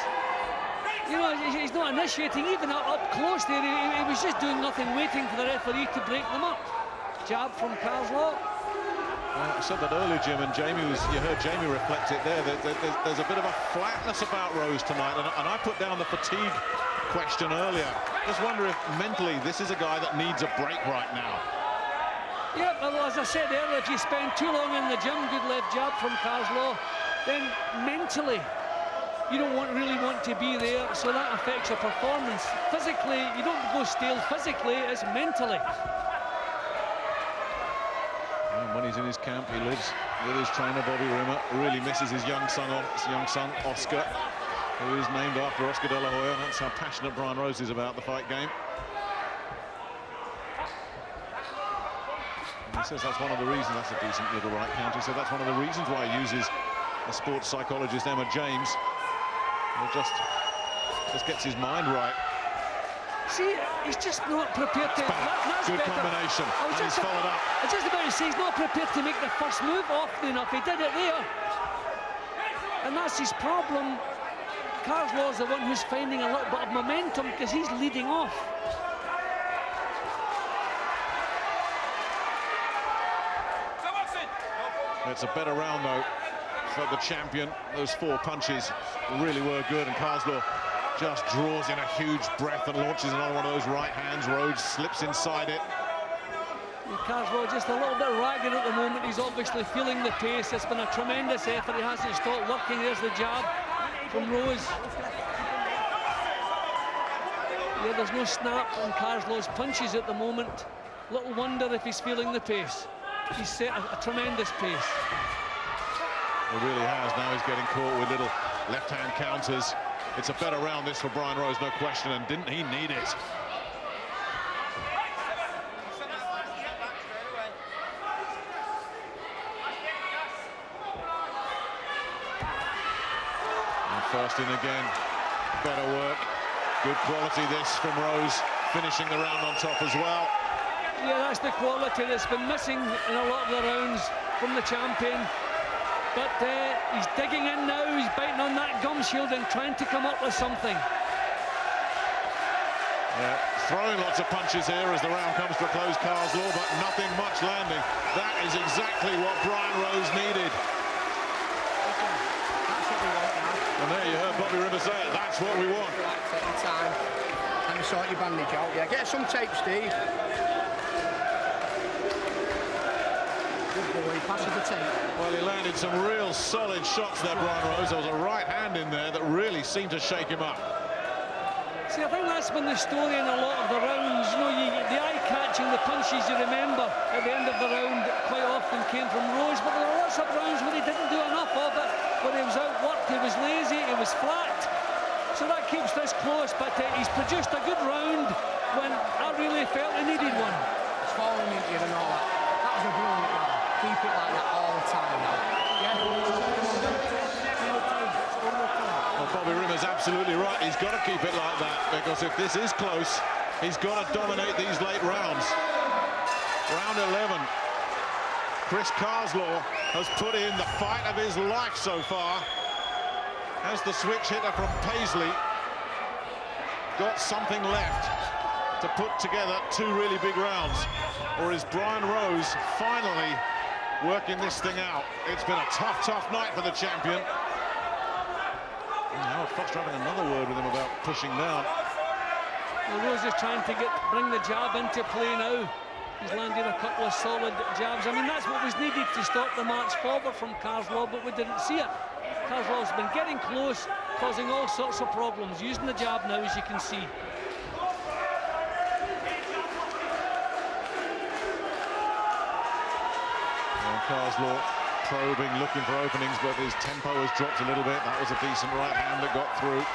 You know, he's not initiating, even up close there. He was just doing nothing, waiting for the referee to break them up. Jab from Carslaw. I said that earlier, Jim, and you heard Jamie reflect it there. There's a bit of a flatness about Rose tonight, and I put down the fatigue question earlier. Just wonder if mentally this is a guy that needs a break right now. Yeah, well, as I said earlier, if you spend too long in the gym, good left jab from Carslaw, then mentally you don't really want to be there, so that affects your performance. Physically, you don't go stale physically, it's mentally. And when he's in his camp, he lives with his trainer Bobby Rimmer. Really misses his young son Oscar, who is named after Oscar De La Hoya. That's how passionate Brian Rose is about the fight game. And he says that's one of the reasons. That's a decent little right count. He said that's one of the reasons why he uses the sports psychologist Emma James. It just gets his mind right. See, he's just not prepared to... That's good better. Combination, and he's followed up. I was just about to say, he's not prepared to make the first move often enough. He did it there. And that's his problem. Carslaw's the one who's finding a little bit of momentum because he's leading off. It's a better round, though, for the champion. Those 4 punches really were good, and Carslaw just draws in a huge breath and launches another one of those right hands. Rhodes slips inside it. Carslaw just a little bit ragged at the moment. He's obviously feeling the pace. It's been a tremendous effort. He hasn't stopped working. There's the jab from Rose. Yeah, there's no snap on Carslaw's punches at the moment. Little wonder if he's feeling the pace. He's set a tremendous pace. He really has. Now he's getting caught with little left-hand counters. It's a better round, this, for Brian Rose, no question, and didn't he need it? And first in again. Better work. Good quality, this, from Rose, finishing the round on top as well. Yeah, that's the quality that's been missing in a lot of the rounds from the champion. But he's digging in now, he's biting on that gum shield and trying to come up with something. Yeah, throwing lots of punches here as the round comes to a close, Carslaw, but nothing much landing. That is exactly what Brian Rose needed. That's what we want now. And there you heard Bobby Rimmer say it, that's what we want. Take your time and sort your bandage out. Yeah, get some tape, Steve. Well, he landed some real solid shots there, Brian Rose. There was a right hand in there that really seemed to shake him up. See, I think that's been the story in a lot of the rounds. You know, the eye-catching, the punches you remember at the end of the round quite often came from Rose, but there were lots of rounds where he didn't do enough of it, where he was outworked, he was lazy, he was flat. So that keeps this close, but he's produced a good round when I really felt he needed one. It's falling into it and all that. That was a brilliant round. Keep it like that all the time now. Yeah. Well, Bobby Rimmer's absolutely right. He's got to keep it like that, because if this is close, he's got to dominate these late rounds. Round 11. Kris Carslaw has put in the fight of his life so far. Has the switch hitter from Paisley got something left to put together two really big rounds? Or is Brian Rose finally working this thing out? It's been a tough night for the champion. Now Fox having another word with him about pushing down. Well, Rose is trying to bring the jab into play now. He's landed a couple of solid jabs. I mean, that's what was needed to stop the march forward from Carslaw, but we didn't see it. Carslaw's been getting close, causing all sorts of problems, using the jab now, as you can see. And Carslaw probing, looking for openings, but his tempo has dropped a little bit. That was a decent right hand that got through.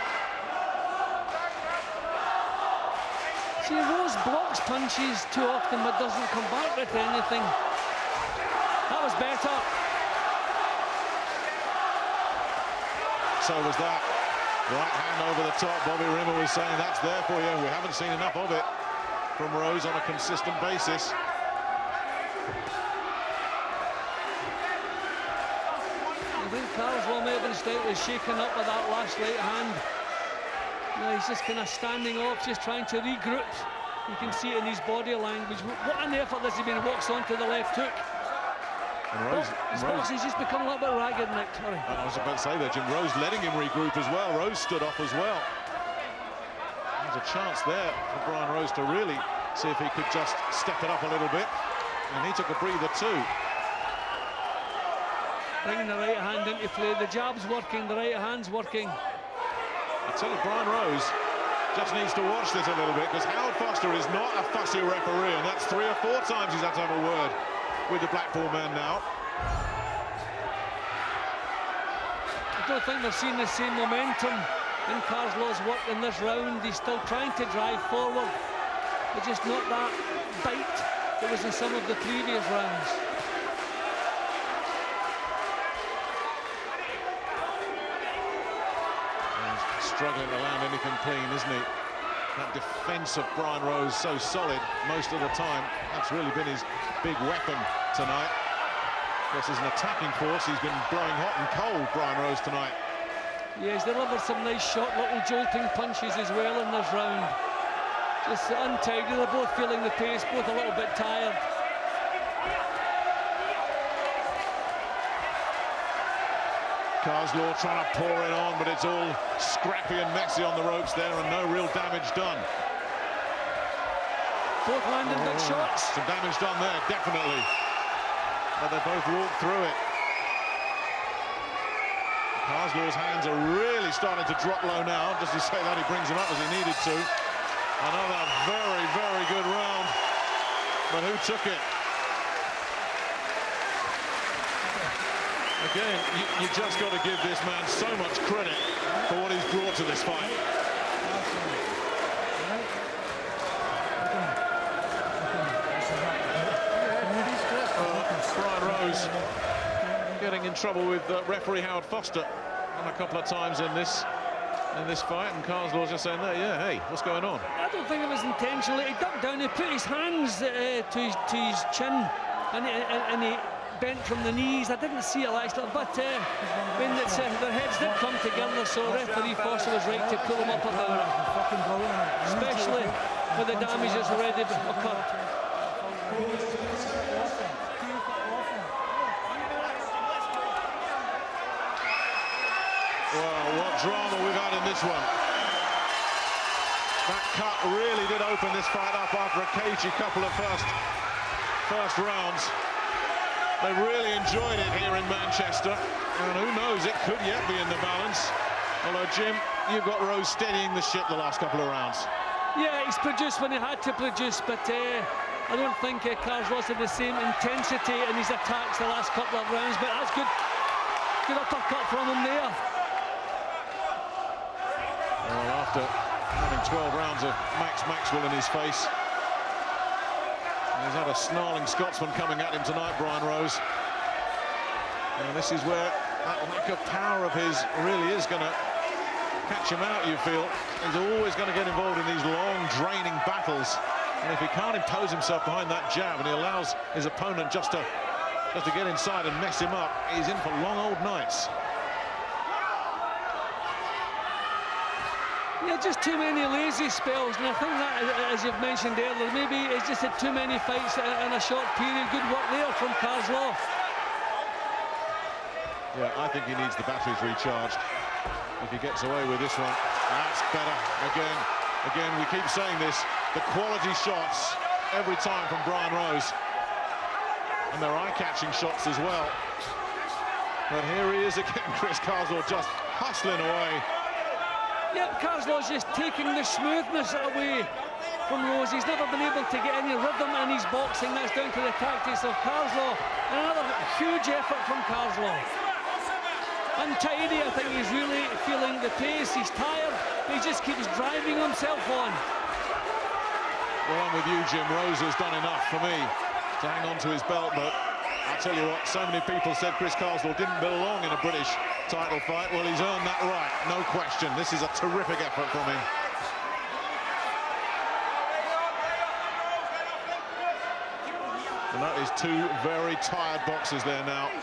See, Rose blocks punches too often but doesn't come back with anything. That was better. So was that. Right hand over the top. Bobby Rimmer was saying that's there for you. We haven't seen enough of it from Rose on a consistent basis. I think Carslaw may have been slightly shaken up with that last right hand. No, he's just kind of standing off, just trying to regroup. You can see it in his body language. What an effort this has been. Walks onto the left hook. And Rose, his boxing's just become a little bit ragged, Nick. Sorry. I was about to say that, Jim. Rose letting him regroup as well. Rose stood off as well. There's a chance there for Brian Rose to really see if he could just step it up a little bit. And he took a breather too. Bringing the right hand into play. The jab's working, the right hand's working. I tell you, Brian Rose just needs to watch this a little bit, because Howard Foster is not a fussy referee, and that's 3 or 4 times he's had to have a word with the Blackpool man now. I don't think we've seen the same momentum in Carslaw's work in this round. He's still trying to drive forward, but just not that bite that was in some of the previous rounds. Struggling to land anything clean, isn't he? That defense of Brian Rose so solid most of the time. That's really been his big weapon tonight. Of course, as an attacking force, he's been blowing hot and cold, Brian Rose, tonight. Yeah, he's delivered some nice short little jolting punches as well in this round. Just untidy. They're both feeling the pace, both a little bit tired. Carslaw trying to pour it on, but it's all scrappy and messy on the ropes there, and no real damage done. Both landing big shots. Some damage done there, definitely. But they both walked through it. Carslaw's hands are really starting to drop low now. Just to say that, he brings them up as he needed to. Another very, very good round. But who took it? Again, you just got to give this man so much credit for what he's brought to this fight. Brian Rose getting in trouble with referee Howard Foster a couple of times in this fight, and Carslaw's just saying there, yeah, hey, what's going on? I don't think it was intentional. He ducked down, he put his hands to his chin, and he bent from the knees. I didn't see it last time, but when their heads did come together, so referee Foster was right to pull him up about it, especially with the damage that's already occurred. Well, what drama we've had in this one. That cut really did open this fight up after a cagey couple of first rounds. They really enjoyed it here in Manchester, and who knows, it could yet be in the balance. Although, Jim, you've got Rose steadying the ship the last couple of rounds. Yeah, he's produced when he had to produce, but I don't think Carslaw's had the same intensity in his attacks the last couple of rounds, but that's good uppercut from him there. Well, after having 12 rounds of Max Maxwell in his face. He's had a snarling Scotsman coming at him tonight, Brian Rose. And this is where that lack of power of his really is going to catch him out, you feel. He's always going to get involved in these long, draining battles. And if he can't impose himself behind that jab and he allows his opponent just to get inside and mess him up, he's in for long old nights. Yeah, just too many lazy spells, and I think that, as you've mentioned earlier, maybe it's just had too many fights in a short period. Good work there from Carslaw. Yeah, I think he needs the batteries recharged. If he gets away with this one, that's better. Again, we keep saying this, the quality shots every time from Brian Rose. And they're eye-catching shots as well. But here he is again, Kris Carslaw just hustling away. Yep, Carslaw's just taking the smoothness away from Rose. He's never been able to get any rhythm in his boxing. That's down to the tactics of Carslaw. And another huge effort from Carslaw. Untidy, I think he's really feeling the pace. He's tired, but he just keeps driving himself on. Well, I'm with you, Jim. Rose has done enough for me to hang on to his belt, but I'll tell you what, so many people said Kris Carslaw didn't belong in a British title fight. Well, he's earned that right, no question. This is a terrific effort from him. And that is two very tired boxers there now,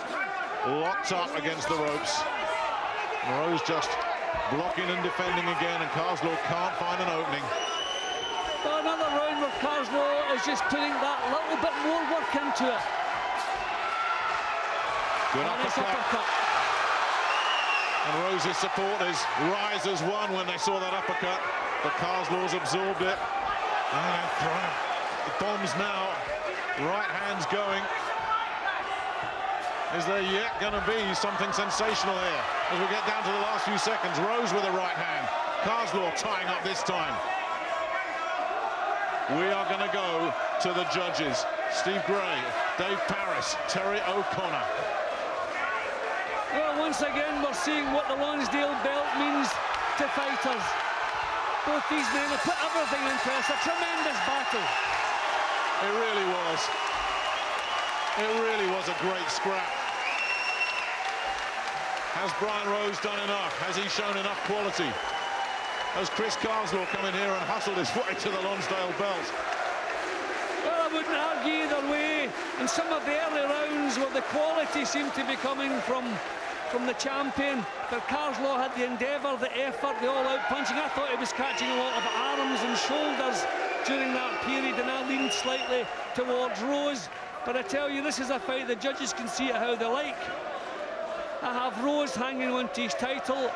locked up against the ropes. And Rose just blocking and defending again, and Carslaw can't find an opening. Well, another round where Carslaw is just putting that little bit more work into it. Good uppercut. And Rose's supporters rise as one when they saw that uppercut, but Carslaw's absorbed it. And the bombs now, right hands going. Is there yet going to be something sensational here as we get down to the last few seconds? Rose with a right hand, Carslaw tying up this time. We are going to go to the judges. Steve Gray, Dave Parris, Terry O'Connor. Well, once again, we're seeing what the Lonsdale belt means to fighters. Both these men have put everything into it. It's a tremendous battle. It really was. It really was a great scrap. Has Brian Rose done enough? Has he shown enough quality? Has Kris Carslaw come in here and hustled his way to the Lonsdale belt? Well, I wouldn't argue either way. In some of the early rounds where the quality seemed to be coming from the champion, but Carslaw had the endeavour, the effort, the all-out punching. I thought he was catching a lot of arms and shoulders during that period, and I leaned slightly towards Rose. But I tell you, this is a fight the judges can see it how they like. I have Rose hanging on to his title,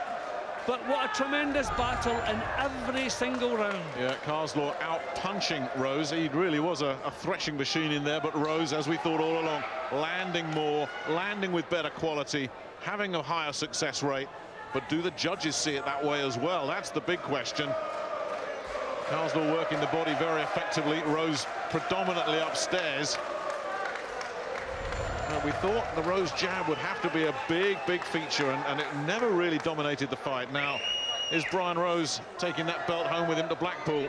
but what a tremendous battle in every single round. Yeah, Carslaw out-punching Rose. He really was a threshing machine in there, but Rose, as we thought all along, landing more, landing with better quality, having a higher success rate. But do the judges see it that way as well? That's the big question. Carslaw working the body very effectively, Rose predominantly upstairs. We thought the Rose jab would have to be a big feature, and it never really dominated the fight. Now, is Brian Rose taking that belt home with him to Blackpool?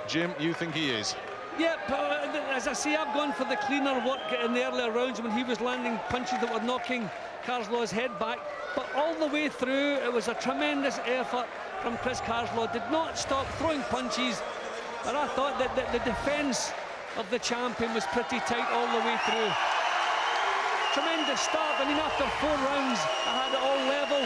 Jim, you think he is? Yep, as I say, I've gone for the cleaner work in the earlier rounds when he was landing punches that were knocking Carslaw's head back. But all the way through, it was a tremendous effort from Kris Carslaw. Did not stop throwing punches, but I thought that the defence of the champion was pretty tight all the way through. Tremendous start. I mean, after 4 rounds, I had it all level.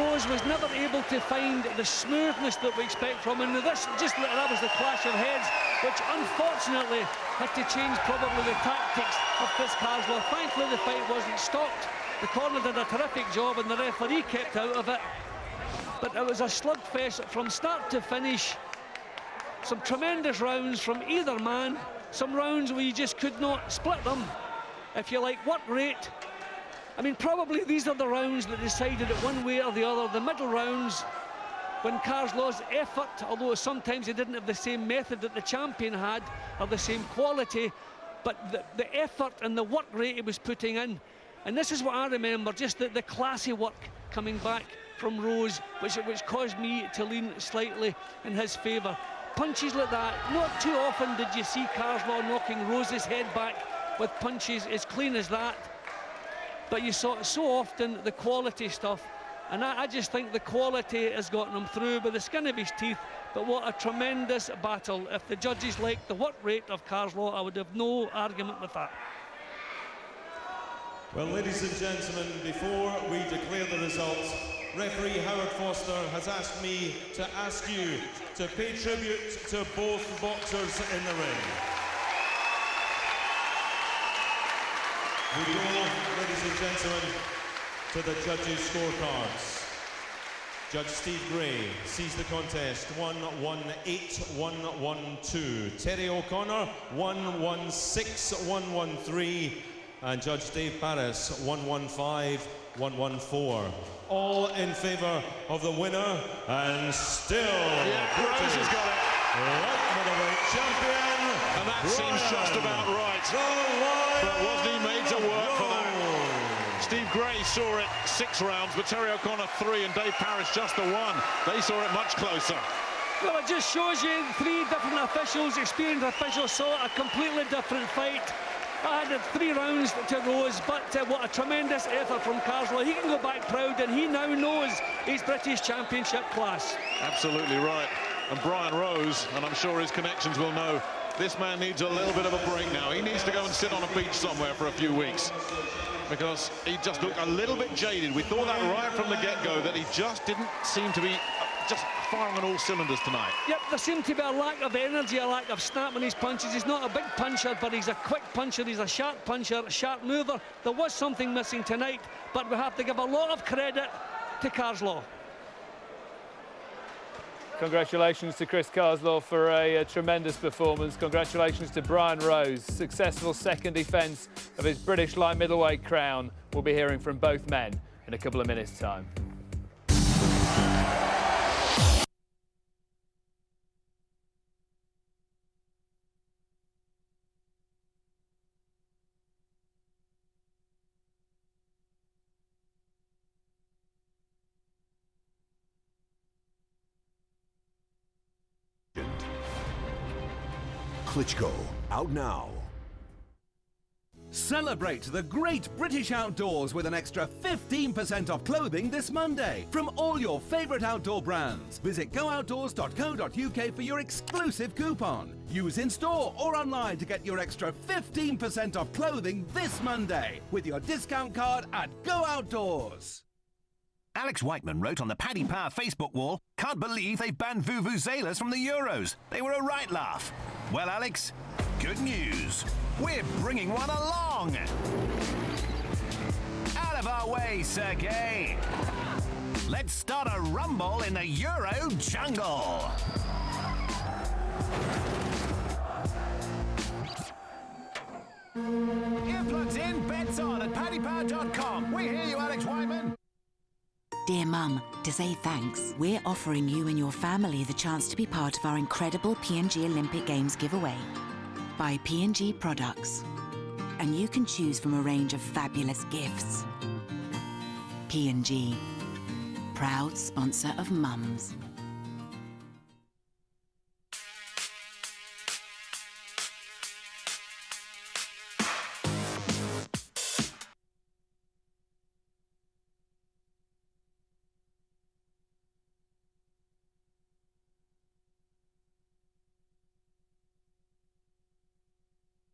Rose was never able to find the smoothness that we expect from him. That was the clash of heads, which unfortunately had to change probably the tactics of Kris Carslaw. Thankfully, the fight wasn't stopped. The corner did a terrific job, and the referee kept out of it. But it was a slugfest from start to finish. Some tremendous rounds from either man. Some rounds where you just could not split them, if you like, work rate. I mean, probably these are the rounds that decided it one way or the other. The middle rounds, when Carslaw's effort, although sometimes he didn't have the same method that the champion had, or the same quality, but the effort and the work rate he was putting in. And this is what I remember, just the classy work coming back from Rose, which caused me to lean slightly in his favour. Punches like that, not too often did you see Carslaw knocking Rose's head back with punches as clean as that. But you saw it so often, the quality stuff. And I just think the quality has gotten him through by the skin of his teeth. But what a tremendous battle. If the judges liked the work rate of Carslaw, I would have no argument with that. Well, ladies and gentlemen, before we declare the results, referee Howard Foster has asked me to ask you to pay tribute to both boxers in the ring. We go, ladies and gentlemen, to the judges' scorecards. Judge Steve Gray sees the contest 1-1-8-1-1-2. Terry O'Connor 1-1-6-1-1-3. And Judge Dave Paris 1-1-5-1-1-4. All in favour of the winner and still Rose has got it. light middleweight champion. And that seems just about right. But wasn't he made to work for that? Steve Gray saw it 6 rounds, but Terry O'Connor 3 and Dave Paris just the 1. They saw it much closer. Well, it just shows you 3 different officials, experienced officials, saw a completely different fight. I had 3 rounds to Rose, but what a tremendous effort from Carslaw. He can go back proud, and he now knows he's British Championship class. Absolutely right. And Brian Rose, and I'm sure his connections will know, this man needs a little bit of a break now. He needs to go and sit on a beach somewhere for a few weeks, because he just looked a little bit jaded. We thought that right from the get-go, that he just didn't seem to be just firing on all cylinders tonight. Yep, there seemed to be a lack of energy, a lack of snap in his punches. He's not a big puncher, but he's a quick puncher, he's a sharp puncher, a sharp mover. There was something missing tonight, but we have to give a lot of credit to Carslaw. Congratulations to Kris Carslaw for a tremendous performance. Congratulations to Brian Rose. Successful second defence of his British light middleweight crown. We'll be hearing from both men in a couple of minutes' time. Klitschko, out now. Celebrate the great British outdoors with an extra 15% off clothing this Monday from all your favourite outdoor brands. Visit gooutdoors.co.uk for your exclusive coupon. Use in-store or online to get your extra 15% off clothing this Monday with your discount card at Go Outdoors. Alex Whiteman wrote on the Paddy Power Facebook wall, "Can't believe they banned vuvuzelas from the Euros. They were a right laugh." Well, Alex, good news. We're bringing one along. Out of our way, Sergey. Let's start a rumble in the Euro jungle. Earplugs in, bets on at paddypower.com. We hear you, Alex Whiteman. Dear Mum, to say thanks, we're offering you and your family the chance to be part of our incredible P&G Olympic Games giveaway. Buy P&G products, and you can choose from a range of fabulous gifts. P&G, proud sponsor of Mums.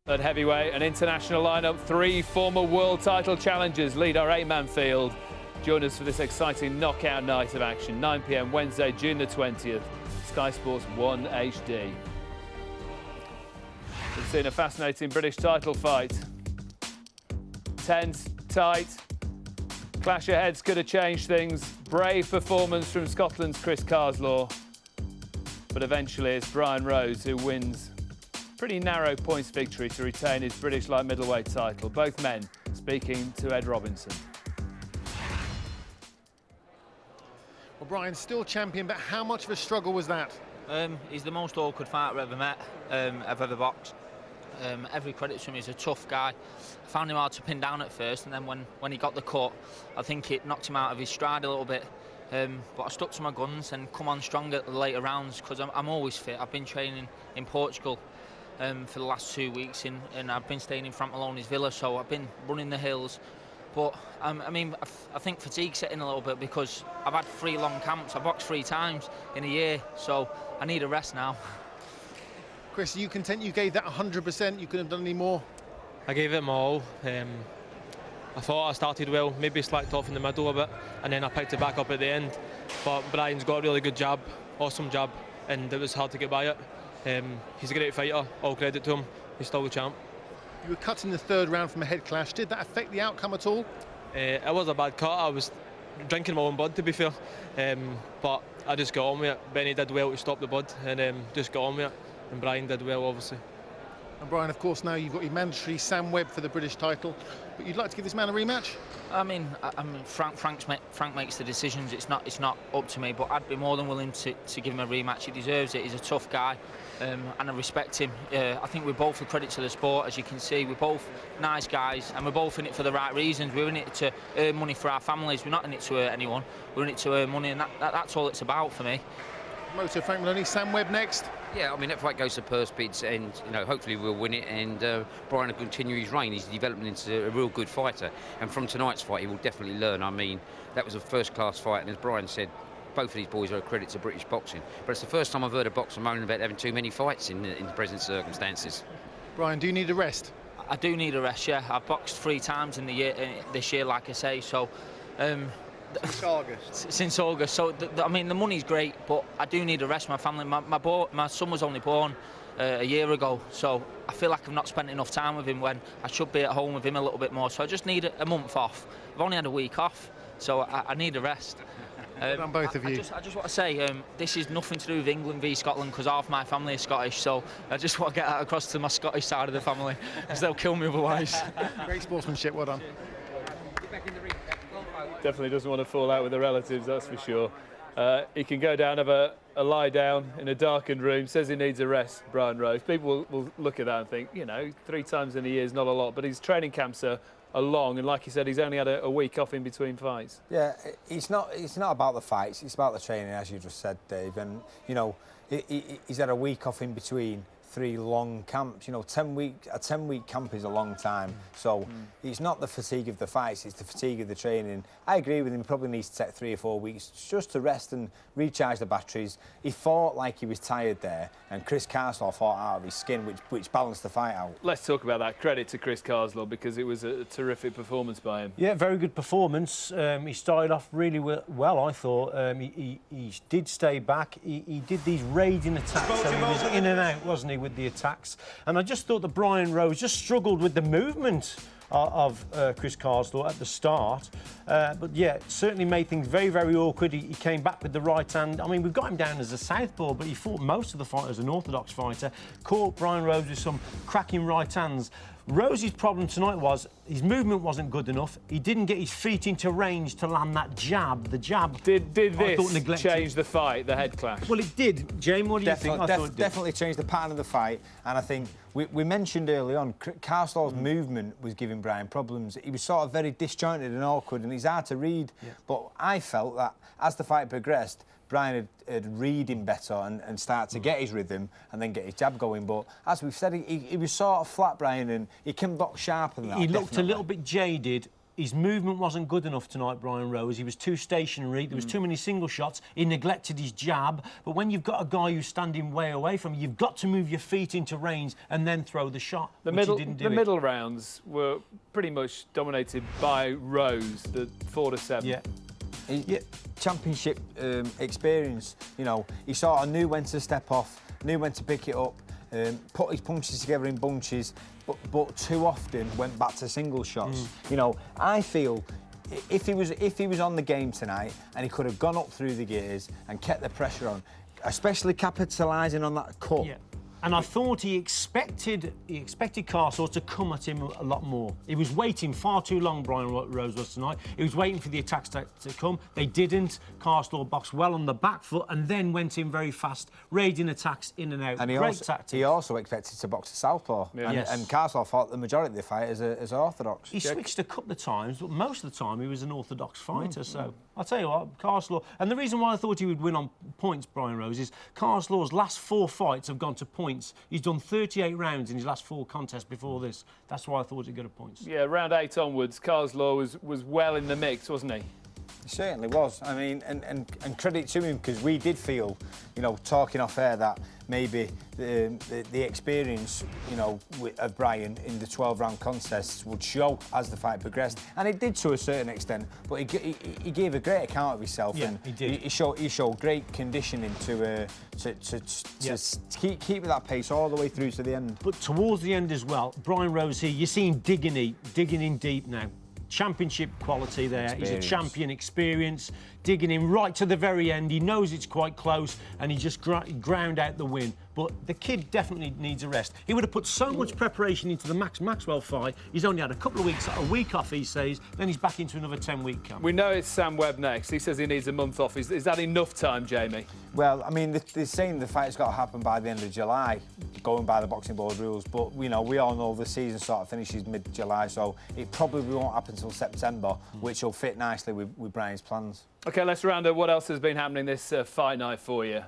At heavyweight, an international lineup, 3 former world title challengers lead our 8-man field. Join us for this exciting knockout night of action, 9 p.m. Wednesday, June the 20th, Sky Sports 1 HD. We've seen a fascinating British title fight. Tense, tight, clash of heads could have changed things. Brave performance from Scotland's Kris Carslaw. But eventually it's Brian Rose who wins. Pretty narrow points victory to retain his British light middleweight title. Both men speaking to Ed Robinson. Well, Brian, still champion, but how much of a struggle was that? He's the most awkward fighter I've ever met, I've ever boxed. Every credit to him, he's a tough guy. I found him hard to pin down at first, and then when he got the cut, I think it knocked him out of his stride a little bit. But I stuck to my guns and come on strong at the later rounds because I'm always fit. I've been training in Portugal for the last 2 weeks, and I've been staying in Frampoloni's villa, so I've been running the hills. But I think fatigue's setting a little bit because I've had 3 long camps. I boxed 3 times in a year, so I need a rest now. Kris, are you content you gave that 100%? You couldn't have done any more? I gave it my all. I thought I started well, maybe slacked off in the middle a bit, and then I picked it back up at the end. But Brian's got a really good jab, awesome jab, and it was hard to get by it. He's a great fighter, all credit to him. He's still the champ. You were cut in the 3rd round from a head clash. Did that affect the outcome at all? It was a bad cut. I was drinking my own blood, to be fair. But I just got on with it. Benny did well to stop the blood, and just got on with it. And Brian did well, obviously. And Brian, of course, now you've got your mandatory Sam Webb for the British title, but you'd like to give this man a rematch? Frank makes the decisions. It's not up to me, but I'd be more than willing to give him a rematch. He deserves it. He's a tough guy, and I respect him. I think we're both a credit to the sport, as you can see. We're both nice guys, and we're both in it for the right reasons. We're in it to earn money for our families. We're not in it to hurt anyone. We're in it to earn money, and that's all it's about for me. Moto Frank Maloney, Sam Webb next. Yeah, I mean, that fight goes to purse bids, and hopefully we'll win it, and Brian will continue his reign. He's developing into a real good fighter, and from tonight's fight he will definitely learn. I mean, that was a first-class fight, and as Brian said, both of these boys are a credit to British boxing. But it's the first time I've heard a boxer moaning about having too many fights in the present circumstances. Brian, do you need a rest? I do need a rest, yeah. I've boxed 3 times in the year this year, like I say, so. Since August. Since August. So, the money's great, but I do need a rest. My family, my son was only born a year ago, so I feel like I've not spent enough time with him when I should be at home with him a little bit more. So I just need a month off. I've only had a week off, so I need a rest. Well done, both of you. I just want to say, this is nothing to do with England v Scotland, because half my family is Scottish, so I just want to get that across to my Scottish side of the family, because they'll kill me otherwise. Great sportsmanship, well done. Definitely doesn't want to fall out with the relatives, that's for sure. He can go down, have a lie down in a darkened room, says he needs a rest, Brian Rose. People will look at that and think, 3 times in a year is not a lot, but his training camps are long, and like you said, he's only had a week off in between fights. Yeah, it's not about the fights, it's about the training, as you just said, Dave. And, he's had a week off in between 3 long camps. A 10-week camp is a long time. So it's not the fatigue of the fights, it's the fatigue of the training. I agree with him, he probably needs to take 3 or 4 weeks just to rest and recharge the batteries. He fought like he was tired there, and Kris Carslaw fought out of his skin, which balanced the fight out. Let's talk about that. Credit to Kris Carslaw, because it was a terrific performance by him. Yeah, very good performance. He started off really well, I thought. He did stay back. He did these raiding attacks, so he was in and out, wasn't he, with the attacks. And I just thought that Brian Rose just struggled with the movement of Kris Carslaw at the start. But yeah, certainly made things very, very awkward. He came back with the right hand. I mean, we've got him down as a southpaw, but he fought most of the fight as an orthodox fighter. Caught Brian Rose with some cracking right hands. Rose's problem tonight was his movement wasn't good enough. He didn't get his feet into range to land that jab. The jab. Did this change the fight, the head clash? Well, it did. Jamie, what do you think? Definitely changed the pattern of the fight, and I think we mentioned early on, Carslaw's movement was giving Brian problems. He was sort of very disjointed and awkward, and he's hard to read. Yeah. But I felt that as the fight progressed, Brian had read him better and start to get his rhythm and then get his jab going. But as we've said, he was sort of flat, Brian, and he can box sharper than that. He looked a little bit jaded. His movement wasn't good enough tonight, Brian Rose. He was too stationary. There was too many single shots. He neglected his jab. But when you've got a guy who's standing way away from you, you've got to move your feet into range and then throw the shot. The middle rounds were pretty much dominated by Rose, the 4 to 7. Yeah. Championship experience, he sort of knew when to step off, knew when to pick it up, put his punches together in bunches, but too often went back to single shots. I feel if he was on the game tonight and he could have gone up through the gears and kept the pressure on, especially capitalising on that cut. Yeah. And I thought he expected Carslaw to come at him a lot more. He was waiting far too long, Brian Rose was tonight. He was waiting for the attacks to come. They didn't. Carslaw boxed well on the back foot and then went in very fast, raiding attacks in and out. And he also expected to box a southpaw. Yeah. And Carslaw fought the majority of the fight as orthodox. He switched a couple of times, but most of the time he was an orthodox fighter. So I'll tell you what, Carslaw. And the reason why I thought he would win on points, Brian Rose, is Carslaw's last 4 fights have gone to points. He's done 38 rounds in his last 4 contests before this. That's why I thought he'd go to points. Yeah, round 8 onwards, Carslaw was well in the mix, wasn't he? He certainly was. I mean, and credit to him, because we did feel, you know, talking off air, that maybe the experience, you know, of Brian in the 12-round contests would show as the fight progressed, and it did to a certain extent. But he gave a great account of himself, yeah, and he did. He showed great conditioning to keep that pace all the way through to the end. But towards the end as well, Brian Rose here, you see him digging in deep now. Championship quality there. Experience. He's a champion, experience, digging in right to the very end. He knows it's quite close, and he just ground out the win. But the kid definitely needs a rest. He would have put so much preparation into the Maxwell fight. He's only had a week off, he says, then he's back into another 10-week camp. We know it's Sam Webb next. He says he needs a month off. Is that enough time, Jamie? Well, I mean, they're saying the fight's got to happen by the end of July, going by the Boxing Board rules. But, you know, we all know the season sort of finishes mid-July, so it probably won't happen until September, which will fit nicely with Brian's plans. OK, let's round up what else has been happening this fight night for you.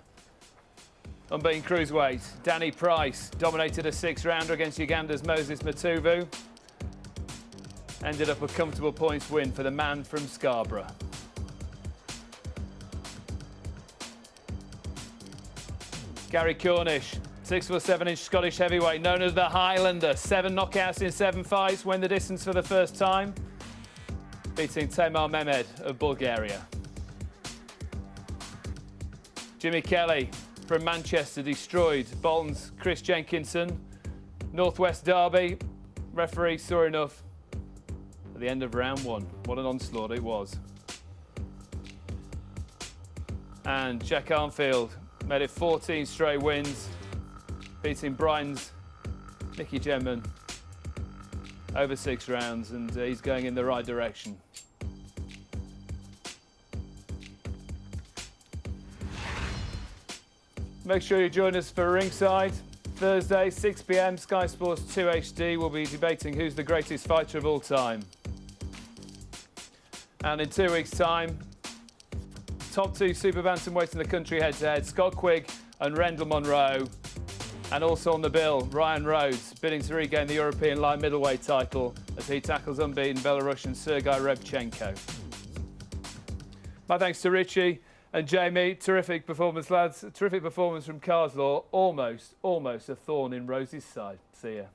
Unbeaten cruiserweight, Danny Price dominated a 6-rounder against Uganda's Moses Matuvu. Ended up a comfortable points win for the man from Scarborough. Gary Cornish, 6'7" Scottish heavyweight, known as the Highlander. 7 knockouts in 7 fights, went the distance for the first time, beating Tamar Mehmed of Bulgaria. Jimmy Kelly from Manchester destroyed Bolton's Chris Jenkinson. Northwest Derby, referee saw enough at the end of round 1. What an onslaught it was. And Jack Armfield made it 14 straight wins, beating Brighton's Nicky Gemman over 6 rounds, and he's going in the right direction. Make sure you join us for Ringside. Thursday, 6 p.m, Sky Sports 2 HD will be debating who's the greatest fighter of all time. And in 2 weeks' time, top 2 super bantamweights in the country head-to-head, Scott Quigg and Rendell Monroe. And also on the bill, Ryan Rhodes, bidding to regain the European light middleweight title as he tackles unbeaten Belarusian Sergei Rebchenko. My thanks to Richie and Jamie. Terrific performance, lads. Terrific performance from Carslaw. Almost a thorn in Rosie's side. See ya.